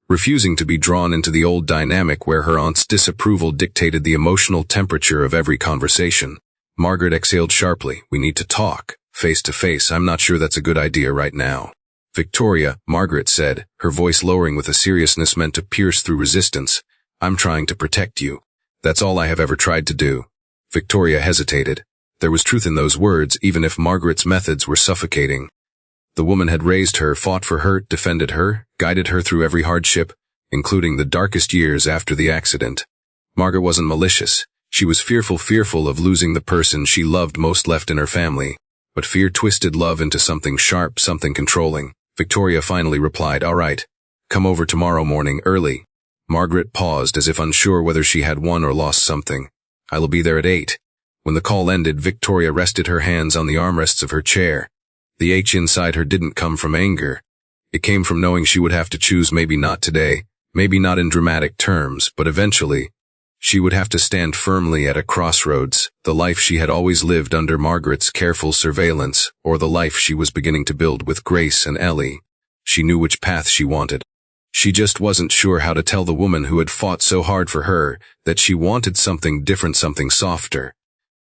refusing to be drawn into the old dynamic where her aunt's disapproval dictated the emotional temperature of every conversation. Margaret exhaled sharply. We need to talk, face to face. I'm not sure that's a good idea right now. Victoria, Margaret said, her voice lowering with a seriousness meant to pierce through resistance. I'm trying to protect you. That's all I have ever tried to do. Victoria hesitated. There was truth in those words, even if Margaret's methods were suffocating. The woman had raised her, fought for her, defended her, guided her through every hardship, including the darkest years after the accident. Margaret wasn't malicious. She was fearful of losing the person she loved most left in her family. But fear twisted love into something sharp, something controlling. Victoria finally replied, all right. Come over tomorrow morning, early. Margaret paused as if unsure whether she had won or lost something. I'll be there at 8. When the call ended, Victoria rested her hands on the armrests of her chair. The H inside her didn't come from anger. It came from knowing she would have to choose, maybe not today, maybe not in dramatic terms, but eventually. She would have to stand firmly at a crossroads, the life she had always lived under Margaret's careful surveillance, or the life she was beginning to build with Grace and Ellie. She knew which path she wanted. She just wasn't sure how to tell the woman who had fought so hard for her that she wanted something different, something softer.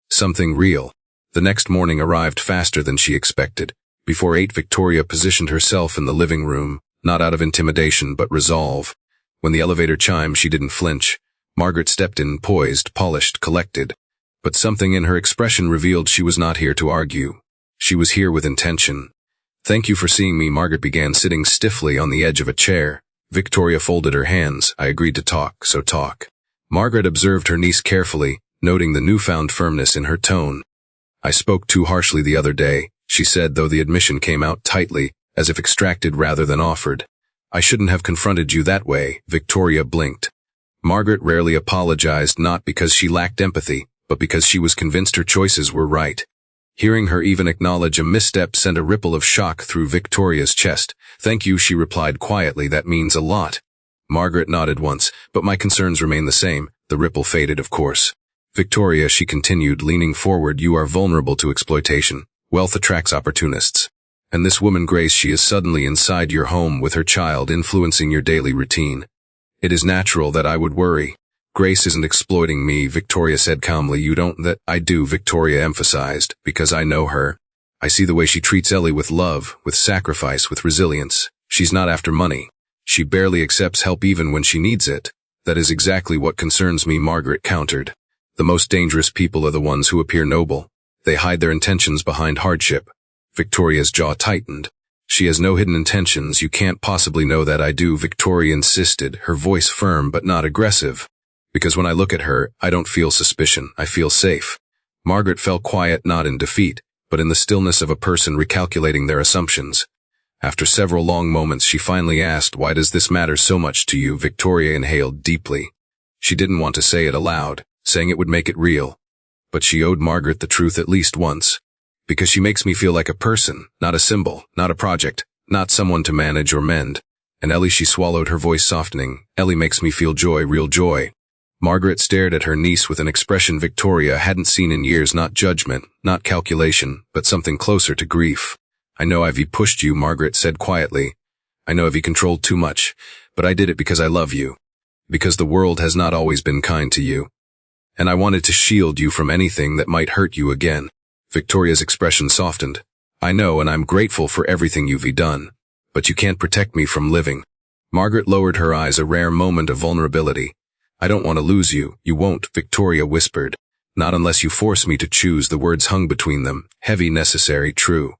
Something real. The next morning arrived faster than she expected. Before 8, Victoria positioned herself in the living room, not out of intimidation but resolve. When the elevator chimed, she didn't flinch. Margaret stepped in, poised, polished, collected. But something in her expression revealed she was not here to argue. She was here with intention. "Thank you for seeing me," Margaret began, sitting stiffly on the edge of a chair. Victoria folded her hands. "I agreed to talk, so talk." Margaret observed her niece carefully, noting the newfound firmness in her tone. "I spoke too harshly the other day," she said, though the admission came out tightly, as if extracted rather than offered. "I shouldn't have confronted you that way." Victoria blinked. Margaret rarely apologized, not because she lacked empathy, but because she was convinced her choices were right. Hearing her even acknowledge a misstep sent a ripple of shock through Victoria's chest. "Thank you," she replied quietly. "That means a lot." Margaret nodded once, "But my concerns remain the same." The ripple faded, of course. "Victoria," she continued, leaning forward, "you are vulnerable to exploitation. Wealth attracts opportunists. And this woman Grace, she is suddenly inside your home with her child, influencing your daily routine. It is natural that I would worry." "Grace isn't exploiting me," Victoria said calmly. "You don't." "That I do," Victoria emphasized, "because I know her. I see the way she treats Ellie with love, with sacrifice, with resilience. She's not after money. She barely accepts help even when she needs it." "That is exactly what concerns me," Margaret countered. "The most dangerous people are the ones who appear noble. They hide their intentions behind hardship." Victoria's jaw tightened. "She has no hidden intentions. You can't possibly know that." "I do," Victoria insisted, her voice firm but not aggressive. "Because when I look at her, I don't feel suspicion. I feel safe." Margaret fell quiet, not in defeat, but in the stillness of a person recalculating their assumptions. After several long moments, she finally asked, "Why does this matter so much to you?" Victoria inhaled deeply. She didn't want to say it aloud, saying it would make it real. But she owed Margaret the truth at least once. "Because she makes me feel like a person, not a symbol, not a project, not someone to manage or mend." "And Ellie," she swallowed, her voice softening. "Ellie makes me feel joy, real joy." Margaret stared at her niece with an expression Victoria hadn't seen in years, not judgment, not calculation, but something closer to grief. "I know Ivy pushed you," Margaret said quietly. "I know Ivy controlled too much, but I did it because I love you. Because the world has not always been kind to you. And I wanted to shield you from anything that might hurt you again." Victoria's expression softened. "I know, and I'm grateful for everything you've done. But you can't protect me from living." Margaret lowered her eyes, a rare moment of vulnerability. "I don't want to lose you." "You won't," Victoria whispered. "Not unless you force me to choose." The words hung between them, heavy, necessary, true.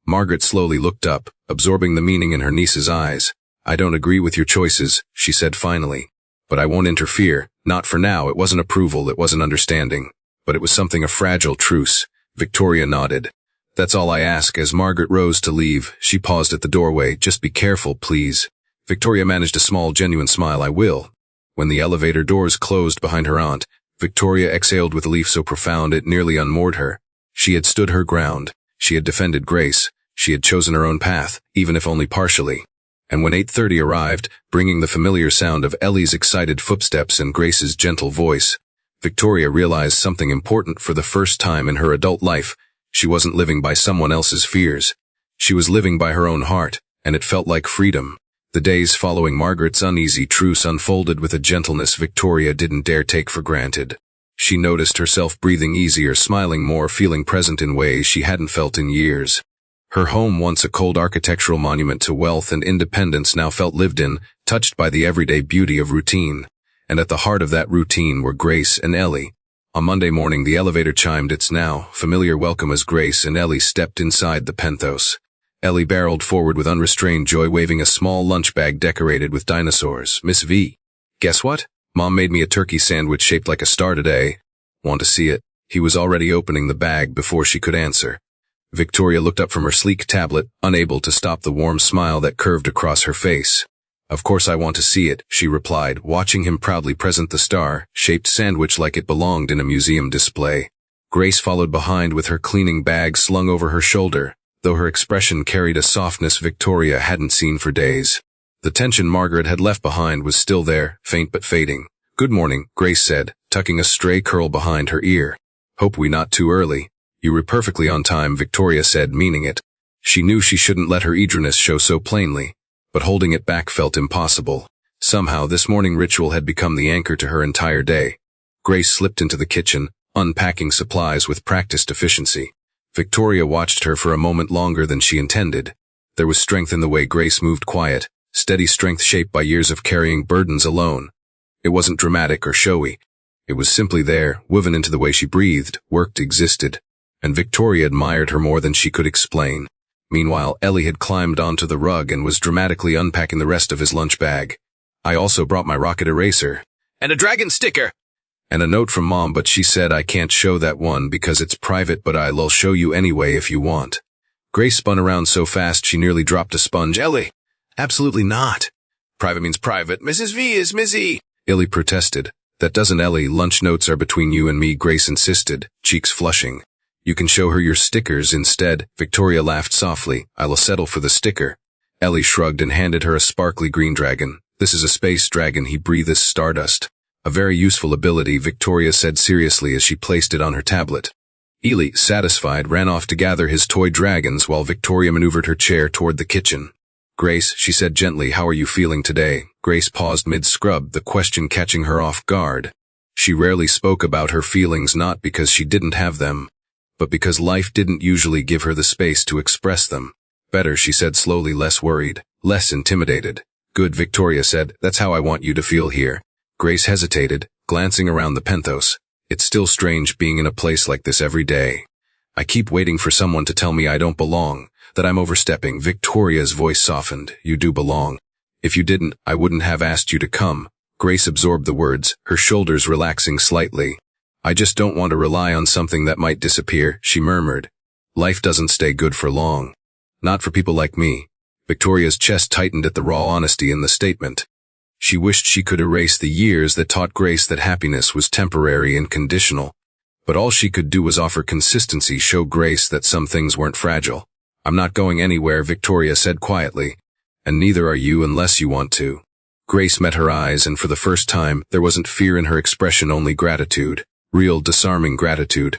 Margaret slowly looked up, absorbing the meaning in her niece's eyes. "I don't agree with your choices," she said finally. "But I won't interfere. Not for now." It wasn't approval, it wasn't understanding. But it was something, a fragile truce. Victoria nodded. "That's all I ask." As Margaret rose to leave, she paused at the doorway. "Just be careful, please." Victoria managed a small, genuine smile. "I will." When the elevator doors closed behind her aunt, Victoria exhaled with relief so profound it nearly unmoored her. She had stood her ground. She had defended Grace. She had chosen her own path, even if only partially. And when 8:30 arrived, bringing the familiar sound of Ellie's excited footsteps and Grace's gentle voice, Victoria realized something important for the first time in her adult life. She wasn't living by someone else's fears. She was living by her own heart, and it felt like freedom. The days following Margaret's uneasy truce unfolded with a gentleness Victoria didn't dare take for granted. She noticed herself breathing easier, smiling more, feeling present in ways she hadn't felt in years. Her home, once a cold architectural monument to wealth and independence, now felt lived in, touched by the everyday beauty of routine. And at the heart of that routine were Grace and Ellie. On Monday morning, the elevator chimed its now familiar welcome as Grace and Ellie stepped inside the penthouse. Ellie barreled forward with unrestrained joy, waving a small lunch bag decorated with dinosaurs. "Miss V. Guess what? Mom made me a turkey sandwich shaped like a star today. Want to see it?" He was already opening the bag before she could answer. Victoria looked up from her sleek tablet, unable to stop the warm smile that curved across her face. "Of course I want to see it," she replied, watching him proudly present the star-shaped sandwich like it belonged in a museum display. Grace followed behind with her cleaning bag slung over her shoulder, though her expression carried a softness Victoria hadn't seen for days. The tension Margaret had left behind was still there, faint but fading. "Good morning," Grace said, tucking a stray curl behind her ear. "Hope we not too early." "You were perfectly on time," Victoria said, meaning it. She knew she shouldn't let her eagerness show so plainly, but holding it back felt impossible. Somehow this morning ritual had become the anchor to her entire day. Grace slipped into the kitchen, unpacking supplies with practiced efficiency. Victoria watched her for a moment longer than she intended. There was strength in the way Grace moved, quiet, steady strength shaped by years of carrying burdens alone. It wasn't dramatic or showy. It was simply there, woven into the way she breathed, worked, existed. And Victoria admired her more than she could explain. Meanwhile, Ellie had climbed onto the rug and was dramatically unpacking the rest of his lunch bag. I also brought my rocket eraser. And a dragon sticker. And a note from Mom, but she said I can't show that one because it's private, but I'll show you anyway if you want. Grace spun around so fast she nearly dropped a sponge. Ellie, absolutely not. Private means private. Mrs. V is Missy. Ellie protested. That doesn't, Ellie. Lunch notes are between you and me, Grace insisted, cheeks flushing. You can show her your stickers instead. Victoria laughed softly. I'll settle for the sticker. Ellie shrugged and handed her a sparkly green dragon. This is a space dragon. He breathes stardust. A very useful ability, Victoria said seriously as she placed it on her tablet. Ellie, satisfied, ran off to gather his toy dragons while Victoria maneuvered her chair toward the kitchen. Grace, she said gently, how are you feeling today? Grace paused mid-scrub, the question catching her off guard. She rarely spoke about her feelings, not because she didn't have them, but because life didn't usually give her the space to express them. Better, she said slowly, less worried, less intimidated. Good, Victoria said, that's how I want you to feel here. Grace hesitated, glancing around the penthos. It's still strange being in a place like this every day. I keep waiting for someone to tell me I don't belong, that I'm overstepping. Victoria's voice softened. You do belong. If you didn't, I wouldn't have asked you to come. Grace absorbed the words, her shoulders relaxing slightly. I just don't want to rely on something that might disappear, she murmured. Life doesn't stay good for long. Not for people like me. Victoria's chest tightened at the raw honesty in the statement. She wished she could erase the years that taught Grace that happiness was temporary and conditional. But all she could do was offer consistency, show Grace that some things weren't fragile. I'm not going anywhere, Victoria said quietly. And neither are you unless you want to. Grace met her eyes, and for the first time, there wasn't fear in her expression, only gratitude. Real, disarming gratitude.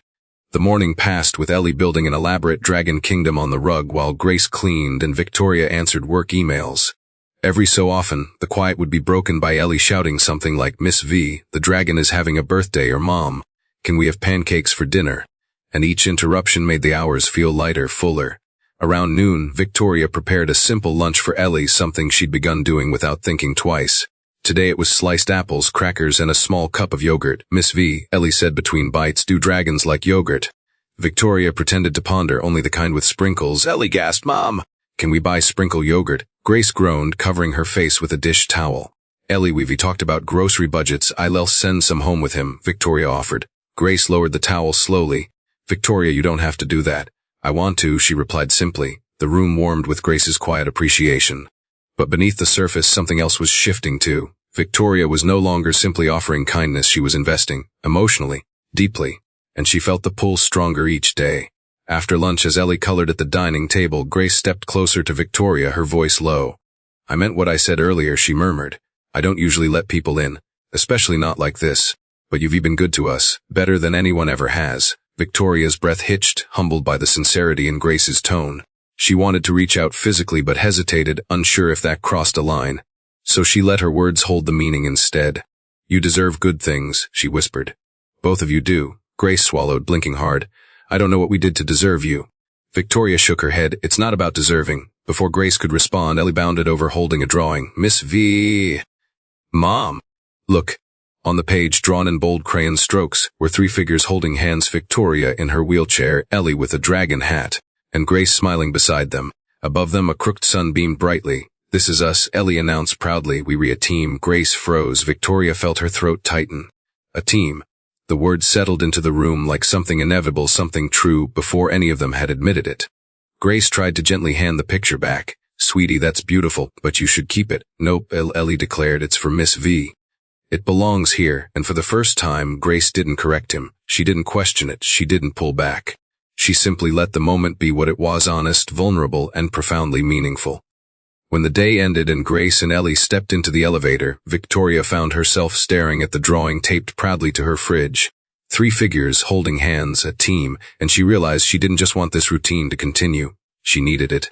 The morning passed with Ellie building an elaborate dragon kingdom on the rug while Grace cleaned and Victoria answered work emails. Every so often, the quiet would be broken by Ellie shouting something like, Miss V, the dragon is having a birthday, or Mom, can we have pancakes for dinner? And each interruption made the hours feel lighter, fuller. Around noon, Victoria prepared a simple lunch for Ellie, something she'd begun doing without thinking twice. Today it was sliced apples, crackers, and a small cup of yogurt. Miss V, Ellie said between bites, do dragons like yogurt? Victoria pretended to ponder, only the kind with sprinkles. Ellie gasped, Mom, can we buy sprinkle yogurt? Grace groaned, covering her face with a dish towel. Ellie, we've talked about grocery budgets. I'll send some home with him, Victoria offered. Grace lowered the towel slowly. Victoria, you don't have to do that. I want to, she replied simply. The room warmed with Grace's quiet appreciation. But beneath the surface, something else was shifting too. Victoria was no longer simply offering kindness, she was investing, emotionally, deeply, and she felt the pull stronger each day. After lunch, as Ellie colored at the dining table, Grace stepped closer to Victoria, her voice low. I meant what I said earlier, she murmured. I don't usually let people in, especially not like this, but you've been good to us, better than anyone ever has. Victoria's breath hitched, humbled by the sincerity in Grace's tone. She wanted to reach out physically but hesitated, unsure if that crossed a line. So she let her words hold the meaning instead. You deserve good things, she whispered. Both of you do. Grace swallowed, blinking hard. I don't know what we did to deserve you. Victoria shook her head. It's not about deserving. Before Grace could respond, Ellie bounded over, holding a drawing. Miss V. Mom. Look. On the page, drawn in bold crayon strokes, were three figures holding hands, Victoria in her wheelchair, Ellie with a dragon hat, and Grace smiling beside them. Above them, a crooked sun beamed brightly. This is us, Ellie announced proudly. We a team. Grace froze. Victoria felt her throat tighten. A team. The word settled into the room like something inevitable, something true, before any of them had admitted it. Grace tried to gently hand the picture back. Sweetie, that's beautiful, but you should keep it. Nope, Ellie declared, it's for Miss V. It belongs here, and for the first time, Grace didn't correct him. She didn't question it. She didn't pull back. She simply let the moment be what it was, honest, vulnerable, and profoundly meaningful. When the day ended and Grace and Ellie stepped into the elevator, Victoria found herself staring at the drawing taped proudly to her fridge. Three figures holding hands, a team, and she realized she didn't just want this routine to continue. She needed it.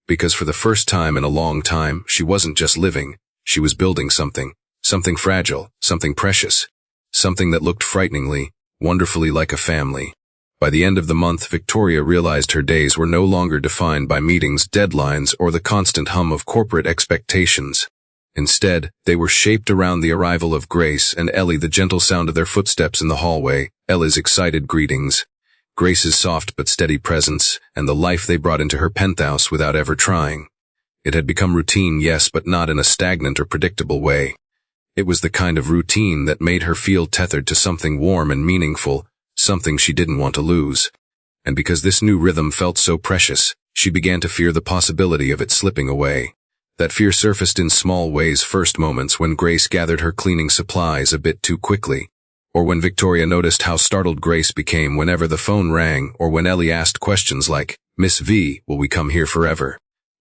Because for the first time in a long time, she wasn't just living. She was building something. Something fragile, something precious. Something that looked frighteningly, wonderfully like a family. By the end of the month, Victoria realized her days were no longer defined by meetings, deadlines, or the constant hum of corporate expectations. Instead, they were shaped around the arrival of Grace and Ellie, the gentle sound of their footsteps in the hallway, Ellie's excited greetings, Grace's soft but steady presence, and the life they brought into her penthouse without ever trying. It had become routine, yes, but not in a stagnant or predictable way. It was the kind of routine that made her feel tethered to something warm and meaningful, something she didn't want to lose. And because this new rhythm felt so precious, she began to fear the possibility of it slipping away. That fear surfaced in small ways, first moments when Grace gathered her cleaning supplies a bit too quickly, or when Victoria noticed how startled Grace became whenever the phone rang, or when Ellie asked questions like, "Miss V, will we come here forever?"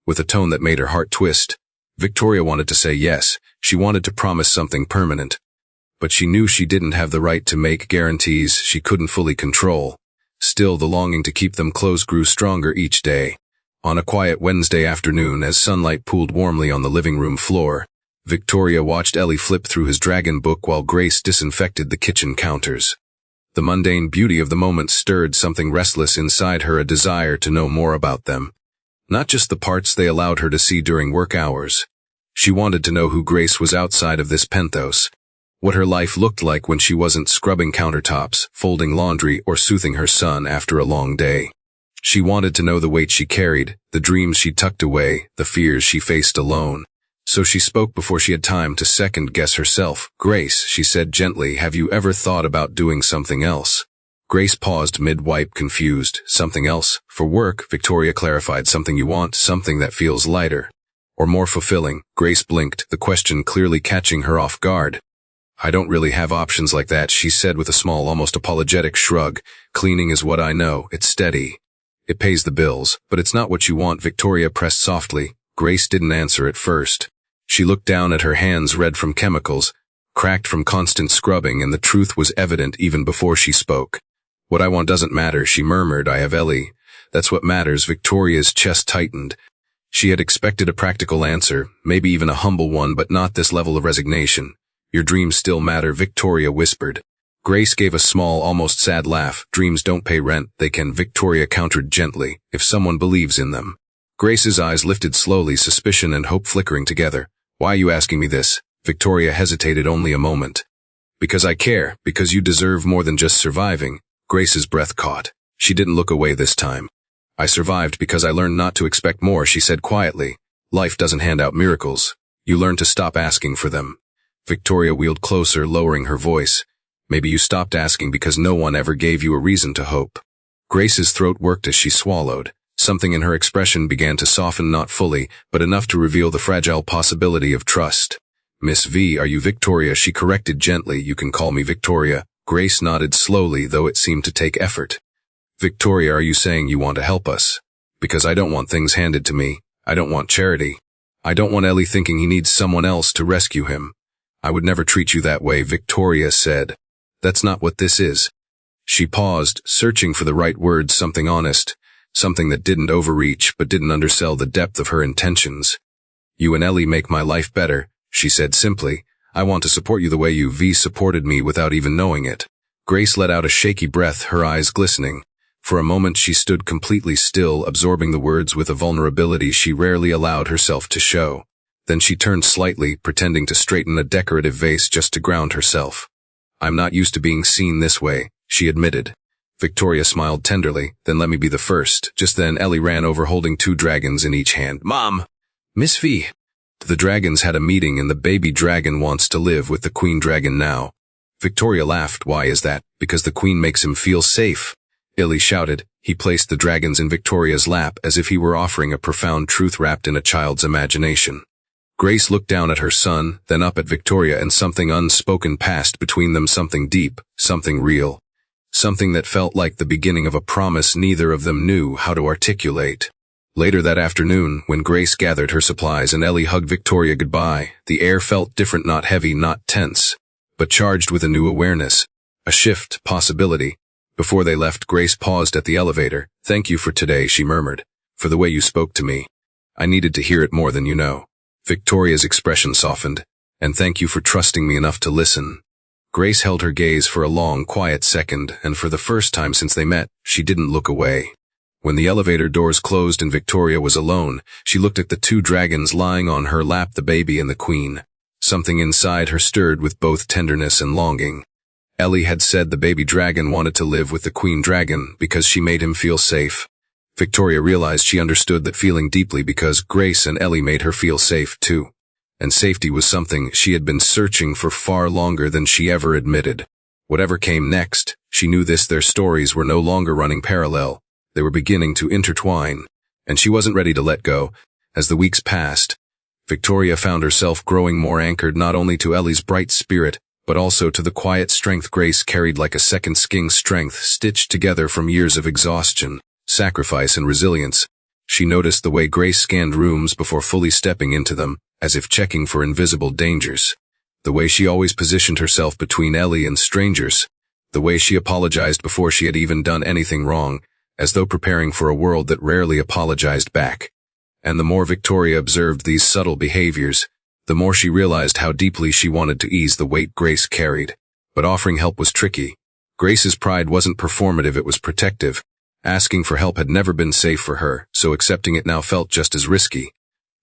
with a tone that made her heart twist. Victoria wanted to say yes, she wanted to promise something permanent. But she knew she didn't have the right to make guarantees she couldn't fully control. Still, the longing to keep them close grew stronger each day. On a quiet Wednesday afternoon, as sunlight pooled warmly on the living room floor, Victoria watched Ellie flip through his dragon book while Grace disinfected the kitchen counters. The mundane beauty of the moment stirred something restless inside her, a desire to know more about them. Not just the parts they allowed her to see during work hours. She wanted to know who Grace was outside of this penthouse, what her life looked like when she wasn't scrubbing countertops, folding laundry, or soothing her son after a long day. She wanted to know the weight she carried, the dreams she tucked away, the fears she faced alone. So she spoke before she had time to second-guess herself. "Grace," she said gently, "have you ever thought about doing something else?" Grace paused mid-wipe, confused. "Something else? For work?" Victoria clarified. "Something you want, something that feels lighter or more fulfilling." Grace blinked, the question clearly catching her off guard. "I don't really have options like that," she said with a small, almost apologetic shrug. "Cleaning is what I know. It's steady. It pays the bills, but it's not what you want." Victoria pressed softly. Grace didn't answer at first. She looked down at her hands, red from chemicals, cracked from constant scrubbing, and the truth was evident even before she spoke. "What I want doesn't matter," she murmured. "I have Ellie. That's what matters." Victoria's chest tightened. She had expected a practical answer, maybe even a humble one, but not this level of resignation. "Your dreams still matter," Victoria whispered. Grace gave a small, almost sad laugh. "Dreams don't pay rent, they can," Victoria countered gently, "if someone believes in them." Grace's eyes lifted slowly, suspicion and hope flickering together. "Why are you asking me this?" Victoria hesitated only a moment. "Because I care, because you deserve more than just surviving." Grace's breath caught. She didn't look away this time. "I survived because I learned not to expect more," she said quietly. "Life doesn't hand out miracles. You learn to stop asking for them." Victoria wheeled closer, lowering her voice. "Maybe you stopped asking because no one ever gave you a reason to hope." Grace's throat worked as she swallowed. Something in her expression began to soften, not fully, but enough to reveal the fragile possibility of trust. "Miss V, are you Victoria?" she corrected gently. "You can call me Victoria." Grace nodded slowly, though it seemed to take effort. "Victoria, are you saying you want to help us? Because I don't want things handed to me. I don't want charity. I don't want Ellie thinking he needs someone else to rescue him." "I would never treat you that way," Victoria said. "That's not what this is." She paused, searching for the right words, something honest, something that didn't overreach but didn't undersell the depth of her intentions. "You and Ellie make my life better," she said simply. "I want to support you the way you supported me without even knowing it." Grace let out a shaky breath, her eyes glistening. For a moment she stood completely still, absorbing the words with a vulnerability she rarely allowed herself to show. Then she turned slightly, pretending to straighten a decorative vase just to ground herself. "I'm not used to being seen this way," she admitted. Victoria smiled tenderly. "Then let me be the first." Just then Ellie ran over, holding 2 dragons in each hand. "Mom! Miss V! The dragons had a meeting and the baby dragon wants to live with the queen dragon now." Victoria laughed. "Why is that?" "Because the queen makes him feel safe," Ellie shouted. He placed the dragons in Victoria's lap as if he were offering a profound truth wrapped in a child's imagination. Grace looked down at her son, then up at Victoria, and something unspoken passed between them, something deep, something real. Something that felt like the beginning of a promise neither of them knew how to articulate. Later that afternoon, when Grace gathered her supplies and Ellie hugged Victoria goodbye, the air felt different, not heavy, not tense, but charged with a new awareness, a shift, possibility. Before they left, Grace paused at the elevator. "Thank you for today," she murmured, "for the way you spoke to me. I needed to hear it more than you know." Victoria's expression softened. "And thank you for trusting me enough to listen." Grace held her gaze for a long, quiet second, and for the first time since they met, she didn't look away. When the elevator doors closed and Victoria was alone, she looked at the two dragons lying on her lap, the baby and the queen. Something inside her stirred with both tenderness and longing. Ellie had said the baby dragon wanted to live with the queen dragon because she made him feel safe. Victoria realized she understood that feeling deeply because Grace and Ellie made her feel safe too. And safety was something she had been searching for far longer than she ever admitted. Whatever came next, she knew their stories were no longer running parallel. They were beginning to intertwine, and she wasn't ready to let go. As the weeks passed, Victoria found herself growing more anchored not only to Ellie's bright spirit, but also to the quiet strength Grace carried, like a second skin, strength stitched together from years of exhaustion, sacrifice and resilience. She noticed the way Grace scanned rooms before fully stepping into them, as if checking for invisible dangers. The way she always positioned herself between Ellie and strangers. The way she apologized before she had even done anything wrong, as though preparing for a world that rarely apologized back. And the more Victoria observed these subtle behaviors, the more she realized how deeply she wanted to ease the weight Grace carried. But offering help was tricky. Grace's pride wasn't performative, it was protective. Asking for help had never been safe for her, so accepting it now felt just as risky.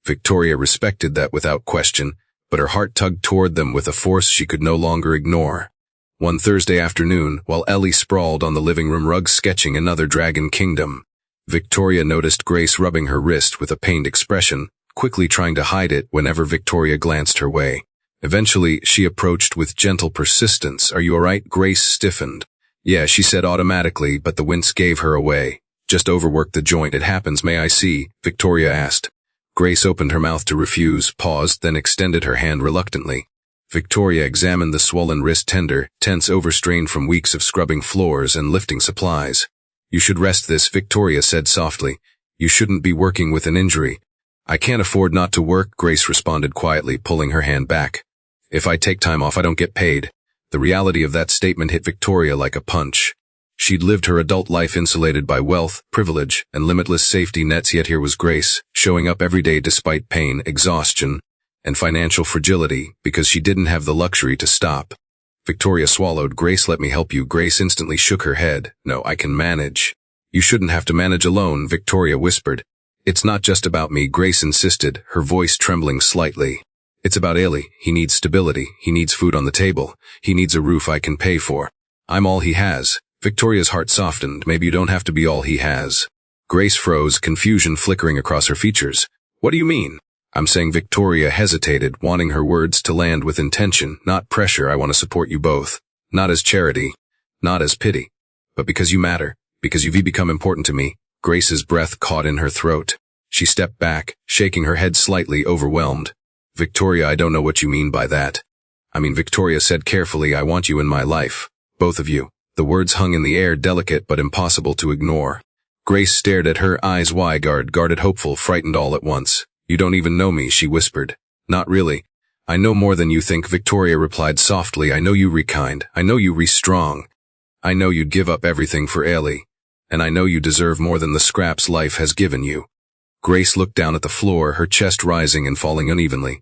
Victoria respected that without question, but her heart tugged toward them with a force she could no longer ignore. One Thursday afternoon, while Ellie sprawled on the living room rug sketching another dragon kingdom, Victoria noticed Grace rubbing her wrist with a pained expression, quickly trying to hide it whenever Victoria glanced her way. Eventually, she approached with gentle persistence. "Are you alright?" Grace stiffened. "Yeah," she said automatically, but the wince gave her away. "Just overworked the joint. It happens. May I see?" Victoria asked. Grace opened her mouth to refuse, paused, then extended her hand reluctantly. Victoria examined the swollen wrist, tender, tense, overstrained from weeks of scrubbing floors and lifting supplies. "You should rest this," Victoria said softly. "You shouldn't be working with an injury." "I can't afford not to work," Grace responded quietly, pulling her hand back. "If I take time off, I don't get paid." The reality of that statement hit Victoria like a punch. She'd lived her adult life insulated by wealth, privilege, and limitless safety nets, yet here was Grace, showing up every day despite pain, exhaustion, and financial fragility, because she didn't have the luxury to stop. Victoria swallowed. "Grace, let me help you." Grace instantly shook her head. "No, I can manage." "You shouldn't have to manage alone," Victoria whispered. "It's not just about me," Grace insisted, her voice trembling slightly. "It's about Ellie. He needs stability. He needs food on the table. He needs a roof I can pay for. I'm all he has." Victoria's heart softened. "Maybe you don't have to be all he has." Grace froze, confusion flickering across her features. "What do you mean?" "I'm saying," Victoria hesitated, wanting her words to land with intention, "not pressure. I want to support you both. Not as charity. Not as pity. But because you matter. Because you've become important to me." Grace's breath caught in her throat. She stepped back, shaking her head slightly, overwhelmed. "Victoria, I don't know what you mean by that." "I mean," Victoria said carefully, "I want you in my life. Both of you." The words hung in the air, delicate but impossible to ignore. Grace stared at her, eyes wide, guarded, hopeful, frightened all at once. "You don't even know me," she whispered. "Not really." "I know more than you think," Victoria replied softly. "I know you re-kind. I know you re-strong. I know you'd give up everything for Ellie. And I know you deserve more than the scraps life has given you." Grace looked down at the floor, her chest rising and falling unevenly.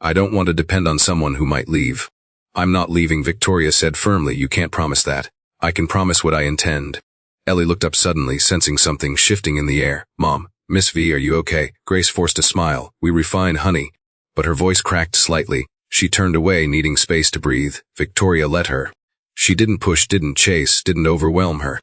"I don't want to depend on someone who might leave." "I'm not leaving," Victoria said firmly. "You can't promise that." "I can promise what I intend." Ellie looked up suddenly, sensing something shifting in the air. "Mom, Miss V, are you okay?" Grace forced a smile. "We refine, honey." But her voice cracked slightly. She turned away, needing space to breathe. Victoria let her. She didn't push, didn't chase, didn't overwhelm her.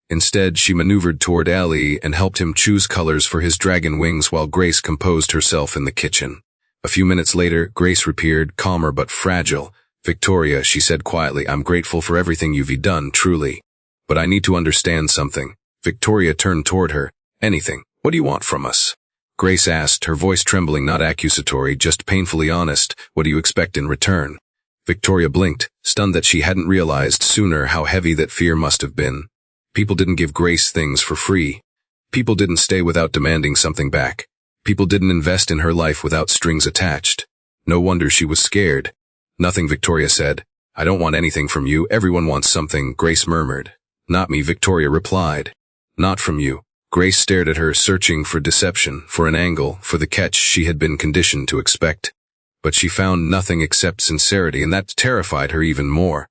Instead, she maneuvered toward Ellie and helped him choose colors for his dragon wings while Grace composed herself in the kitchen. A few minutes later, Grace reappeared, calmer but fragile. "Victoria," she said quietly, "I'm grateful for everything you've done, truly. But I need to understand something." Victoria turned toward her. "Anything. What do you want from us?" Grace asked, her voice trembling, not accusatory, just painfully honest. "What do you expect in return?" Victoria blinked, stunned that she hadn't realized sooner how heavy that fear must have been. People didn't give Grace things for free. People didn't stay without demanding something back. People didn't invest in her life without strings attached. No wonder she was scared. "Nothing," Victoria said. "I don't want anything from you. Everyone wants something," Grace murmured. "Not me," Victoria replied. "Not from you." Grace stared at her, searching for deception, for an angle, for the catch she had been conditioned to expect. But she found nothing except sincerity, and that terrified her even more.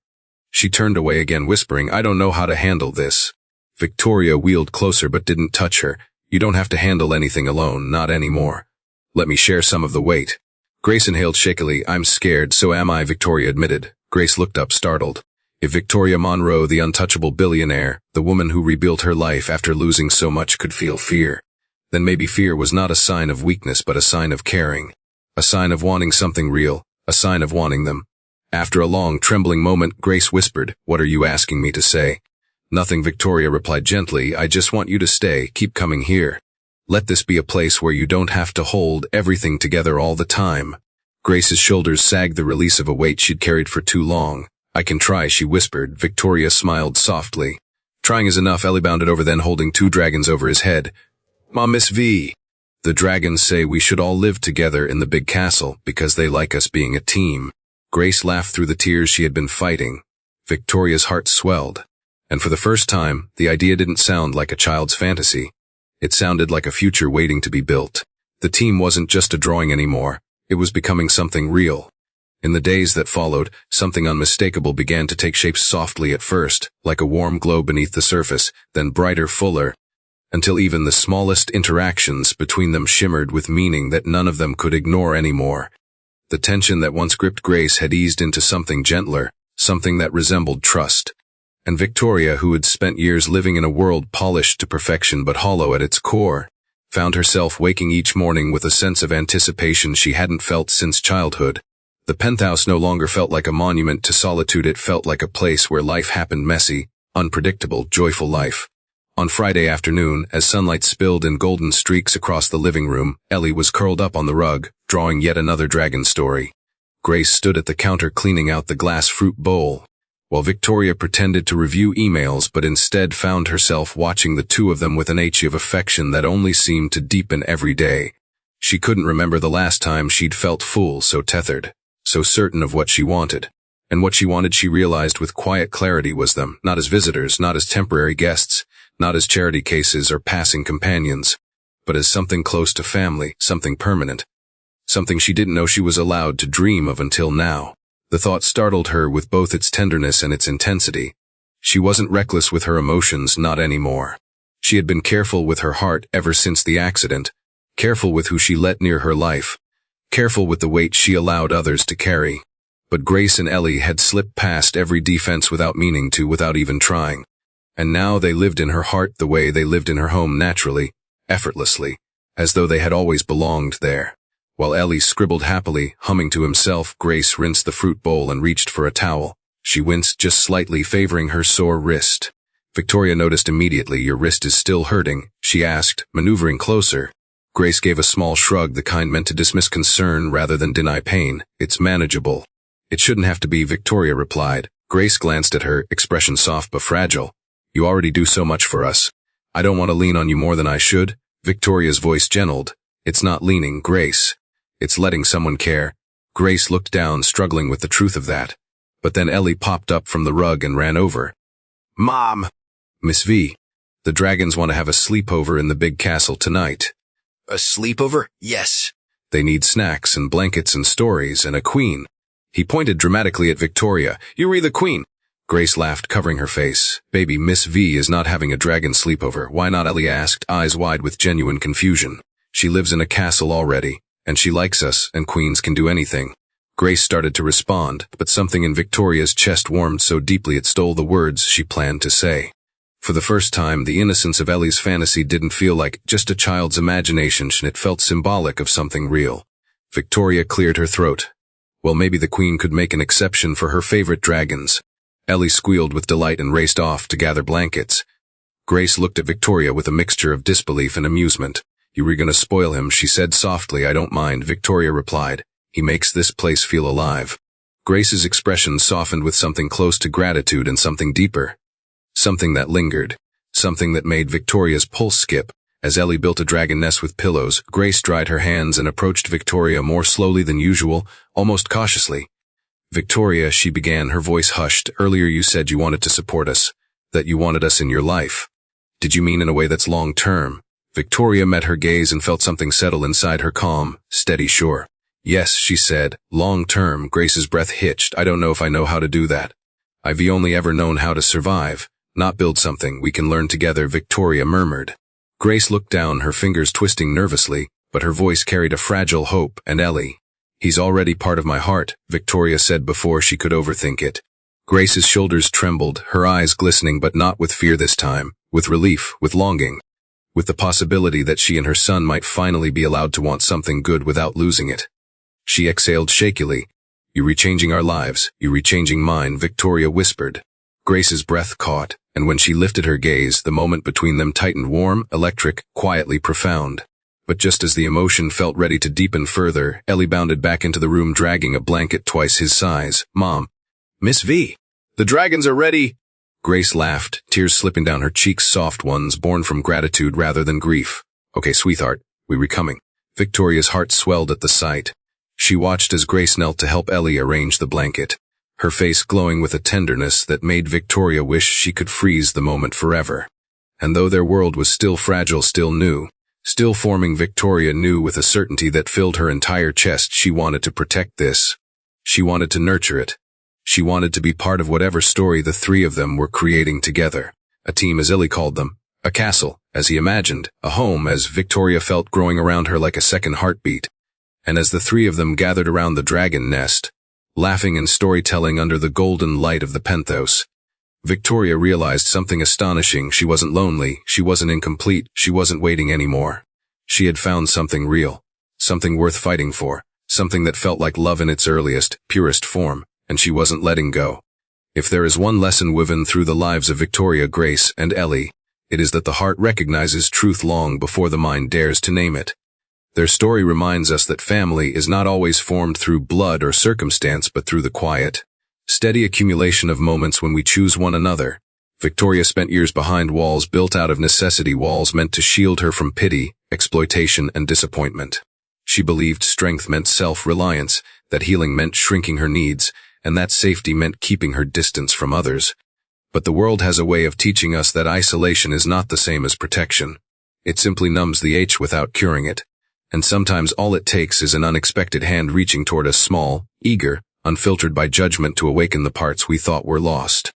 She turned away again, whispering, "I don't know how to handle this." Victoria wheeled closer but didn't touch her. You don't have to handle anything alone, not anymore. Let me share some of the weight. Grace inhaled shakily. I'm scared, so am I, Victoria admitted. Grace looked up, startled. If Victoria Monroe, the untouchable billionaire, the woman who rebuilt her life after losing so much, could feel fear, then maybe fear was not a sign of weakness but a sign of caring. A sign of wanting something real, a sign of wanting them. After a long, trembling moment, Grace whispered, What are you asking me to say? Nothing, Victoria replied gently. I just want you to stay, keep coming here. Let this be a place where you don't have to hold everything together all the time. Grace's shoulders sagged, the release of a weight she'd carried for too long. I can try, she whispered. Victoria smiled softly. Trying is enough, Ellie bounded over, then holding two dragons over his head. Ma, Miss V. The dragons say we should all live together in the big castle because they like us being a team. Grace laughed through the tears she had been fighting. Victoria's heart swelled. And for the first time, the idea didn't sound like a child's fantasy. It sounded like a future waiting to be built. The team wasn't just a drawing anymore. It was becoming something real. In the days that followed, something unmistakable began to take shape, softly at first, like a warm glow beneath the surface, then brighter, fuller, until even the smallest interactions between them shimmered with meaning that none of them could ignore anymore. The tension that once gripped Grace had eased into something gentler, something that resembled trust. And Victoria, who had spent years living in a world polished to perfection but hollow at its core, found herself waking each morning with a sense of anticipation she hadn't felt since childhood. The penthouse no longer felt like a monument to solitude, it felt like a place where life happened, messy, unpredictable, joyful life. On Friday afternoon, as sunlight spilled in golden streaks across the living room, Ellie was curled up on the rug, drawing yet another dragon story. Grace stood at the counter cleaning out the glass fruit bowl, while Victoria pretended to review emails but instead found herself watching the two of them with an ache of affection that only seemed to deepen every day. She couldn't remember the last time she'd felt full, so tethered, so certain of what she wanted. And what she wanted, she realized with quiet clarity, was them, not as visitors, not as temporary guests, not as charity cases or passing companions, but as something close to family, something permanent, something she didn't know she was allowed to dream of until now. The thought startled her with both its tenderness and its intensity. She wasn't reckless with her emotions, not anymore. She had been careful with her heart ever since the accident, careful with who she let near her life, careful with the weight she allowed others to carry. But Grace and Ellie had slipped past every defense without meaning to, without even trying. And now they lived in her heart the way they lived in her home, naturally, effortlessly, as though they had always belonged there. While Ellie scribbled happily, humming to himself, Grace rinsed the fruit bowl and reached for a towel. She winced just slightly, favoring her sore wrist. Victoria noticed immediately. Your wrist is still hurting, she asked, maneuvering closer. Grace gave a small shrug, the kind meant to dismiss concern rather than deny pain. It's manageable. It shouldn't have to be, Victoria replied. Grace glanced at her, expression soft but fragile. You already do so much for us. I don't want to lean on you more than I should. Victoria's voice gentled. It's not leaning, Grace. It's letting someone care. Grace looked down, struggling with the truth of that. But then Ellie popped up from the rug and ran over. Mom! Miss V, the dragons want to have a sleepover in the big castle tonight. A sleepover? Yes. They need snacks and blankets and stories and a queen. He pointed dramatically at Victoria. You're the queen. Grace laughed, covering her face. Baby, Miss V is not having a dragon sleepover. Why not? Ellie asked, eyes wide with genuine confusion. She lives in a castle already, and she likes us, and queens can do anything. Grace started to respond, but something in Victoria's chest warmed so deeply it stole the words she planned to say. For the first time, the innocence of Ellie's fantasy didn't feel like just a child's imagination, it felt symbolic of something real. Victoria cleared her throat. Well, maybe the queen could make an exception for her favorite dragons. Ellie squealed with delight and raced off to gather blankets. Grace looked at Victoria with a mixture of disbelief and amusement. You were gonna spoil him, she said softly. I don't mind, Victoria replied. He makes this place feel alive. Grace's expression softened with something close to gratitude and something deeper. Something that lingered. Something that made Victoria's pulse skip. As Ellie built a dragon nest with pillows, Grace dried her hands and approached Victoria more slowly than usual, almost cautiously. Victoria, she began, her voice hushed. Earlier you said you wanted to support us, that you wanted us in your life. Did you mean in a way that's long-term? Victoria met her gaze and felt something settle inside her, calm, steady shore. Yes, she said, long-term. Grace's breath hitched. I don't know if I know how to do that. I've only ever known how to survive. not build something we can learn together, Victoria murmured. Grace looked down, her fingers twisting nervously, but her voice carried a fragile hope. And Ellie. He's already part of my heart, Victoria said before she could overthink it. Grace's shoulders trembled, her eyes glistening, but not with fear this time, with relief, with longing, with the possibility that she and her son might finally be allowed to want something good without losing it. She exhaled shakily. You rechanging our lives, you rechanging mine, Victoria whispered. Grace's breath caught, and when she lifted her gaze, the moment between them tightened, warm, electric, quietly profound. But just as the emotion felt ready to deepen further, Ellie bounded back into the room, dragging a blanket twice his size. Mom. Miss V. The dragons are ready. Grace laughed, tears slipping down her cheeks, soft ones born from gratitude rather than grief. Okay, sweetheart, we coming. Victoria's heart swelled at the sight. She watched as Grace knelt to help Ellie arrange the blanket, her face glowing with a tenderness that made Victoria wish she could freeze the moment forever. And though their world was still fragile, still new, still forming, Victoria knew with a certainty that filled her entire chest she wanted to protect this. She wanted to nurture it. She wanted to be part of whatever story the three of them were creating together. A team, as Ellie called them, a castle, as he imagined, a home, as Victoria felt growing around her like a second heartbeat. And as the three of them gathered around the dragon nest, laughing and storytelling under the golden light of the penthos, Victoria realized something astonishing. She wasn't lonely, she wasn't incomplete, she wasn't waiting anymore. She had found something real, something worth fighting for, something that felt like love in its earliest, purest form, and she wasn't letting go. If there is one lesson woven through the lives of Victoria, Grace, and Ellie, it is that the heart recognizes truth long before the mind dares to name it. Their story reminds us that family is not always formed through blood or circumstance, but through the quiet, steady accumulation of moments when we choose one another. Victoria spent years behind walls built out of necessity, walls meant to shield her from pity, exploitation, and disappointment. She believed strength meant self-reliance, that healing meant shrinking her needs, and that safety meant keeping her distance from others. But the world has a way of teaching us that isolation is not the same as protection. It simply numbs the ache without curing it. And sometimes all it takes is an unexpected hand reaching toward us, small, eager, unfiltered by judgment, to awaken the parts we thought were lost.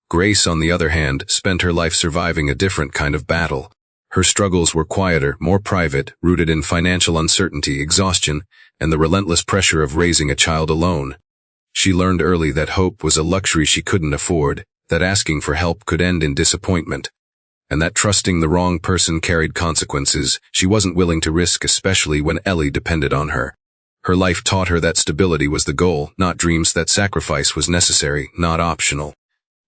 Grace, on the other hand, spent her life surviving a different kind of battle. Her struggles were quieter, more private, rooted in financial uncertainty, exhaustion, and the relentless pressure of raising a child alone. She learned early that hope was a luxury she couldn't afford, that asking for help could end in disappointment, and that trusting the wrong person carried consequences she wasn't willing to risk, especially when Ellie depended on her. Her life taught her that stability was the goal, not dreams, that sacrifice was necessary, not optional.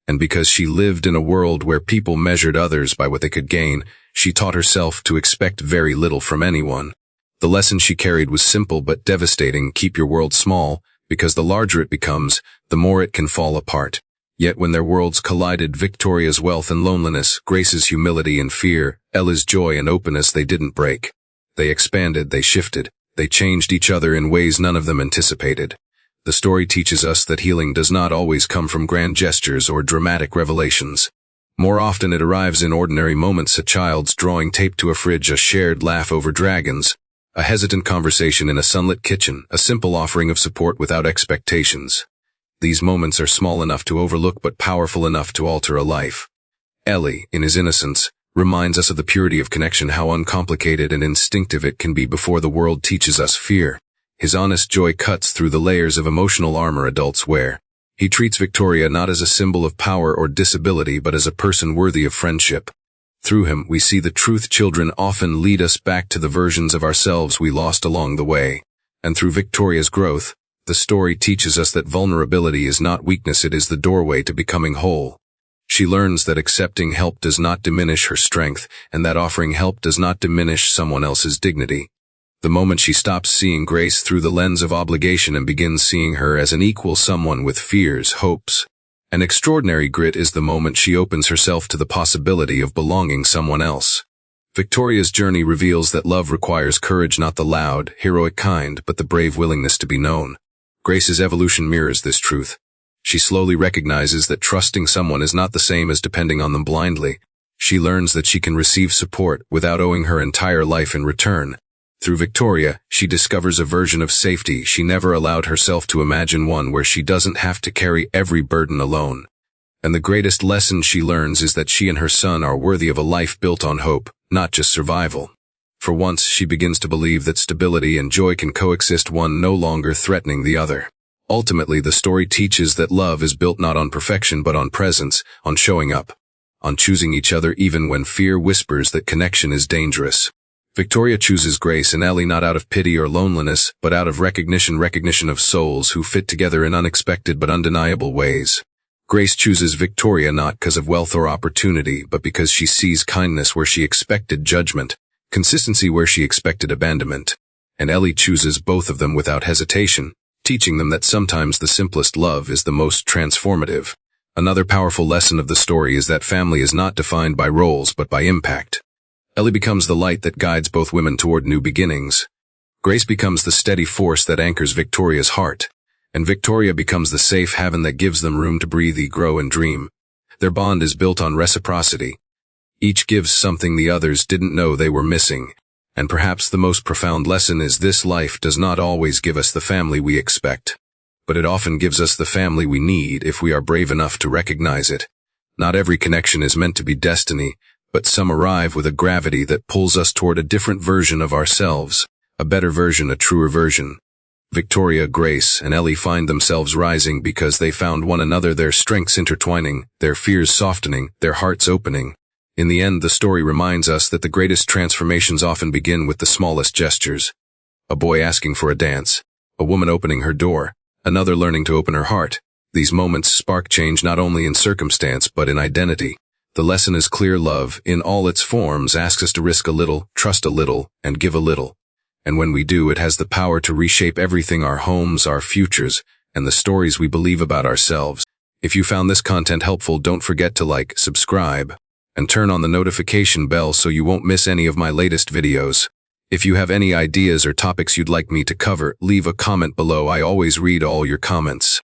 And because she lived in a world where people measured others by what they could gain, she taught herself to expect very little from anyone. The lesson she carried was simple but devastating: keep your world small, because the larger it becomes, the more it can fall apart. Yet when their worlds collided, Victoria's wealth and loneliness, Grace's humility and fear, Ella's joy and openness, they didn't break. They expanded, they shifted, they changed each other in ways none of them anticipated. The story teaches us that healing does not always come from grand gestures or dramatic revelations. More often it arrives in ordinary moments: a child's drawing tape to a fridge, a shared laugh over dragons, a hesitant conversation in a sunlit kitchen, a simple offering of support without expectations. These moments are small enough to overlook but powerful enough to alter a life. Ellie, in his innocence, reminds us of the purity of connection, how uncomplicated and instinctive it can be before the world teaches us fear. His honest joy cuts through the layers of emotional armor adults wear. He treats Victoria not as a symbol of power or disability, but as a person worthy of friendship. Through him, we see the truth: children often lead us back to the versions of ourselves we lost along the way. And through Victoria's growth, the story teaches us that vulnerability is not weakness, it is the doorway to becoming whole. She learns that accepting help does not diminish her strength, and that offering help does not diminish someone else's dignity. The moment she stops seeing Grace through the lens of obligation and begins seeing her as an equal, someone with fears, hopes, and extraordinary grit, is the moment she opens herself to the possibility of belonging someone else. Victoria's journey reveals that love requires courage, not the loud, heroic kind, but the brave willingness to be known. Grace's evolution mirrors this truth. She slowly recognizes that trusting someone is not the same as depending on them blindly. She learns that she can receive support without owing her entire life in return. Through Victoria, she discovers a version of safety she never allowed herself to imagine, one where she doesn't have to carry every burden alone. And the greatest lesson she learns is that she and her son are worthy of a life built on hope, not just survival. For once, she begins to believe that stability and joy can coexist, one no longer threatening the other. Ultimately, the story teaches that love is built not on perfection but on presence, on showing up, on choosing each other even when fear whispers that connection is dangerous. Victoria chooses Grace and Ellie not out of pity or loneliness, but out of recognition of souls who fit together in unexpected but undeniable ways. Grace chooses Victoria not because of wealth or opportunity, but because she sees kindness where she expected judgment, consistency where she expected abandonment. And Ellie chooses both of them without hesitation, teaching them that sometimes the simplest love is the most transformative. Another powerful lesson of the story is that family is not defined by roles but by impact. Ellie becomes the light that guides both women toward new beginnings. Grace becomes the steady force that anchors Victoria's heart. And Victoria becomes the safe haven that gives them room to breathe, grow, and dream. Their bond is built on reciprocity. Each gives something the others didn't know they were missing. And perhaps the most profound lesson is this: life does not always give us the family we expect, but it often gives us the family we need if we are brave enough to recognize it. Not every connection is meant to be destiny, but some arrive with a gravity that pulls us toward a different version of ourselves, a better version, a truer version. Victoria, Grace, and Ellie find themselves rising because they found one another, their strengths intertwining, their fears softening, their hearts opening. In the end, the story reminds us that the greatest transformations often begin with the smallest gestures. A boy asking for a dance, a woman opening her door, another learning to open her heart. These moments spark change not only in circumstance but in identity. The lesson is clear: love, in all its forms, asks us to risk a little, trust a little, and give a little. And when we do, it has the power to reshape everything: our homes, our futures, and the stories we believe about ourselves. If you found this content helpful, don't forget to like, subscribe, and turn on the notification bell so you won't miss any of my latest videos. If you have any ideas or topics you'd like me to cover, leave a comment below. I always read all your comments.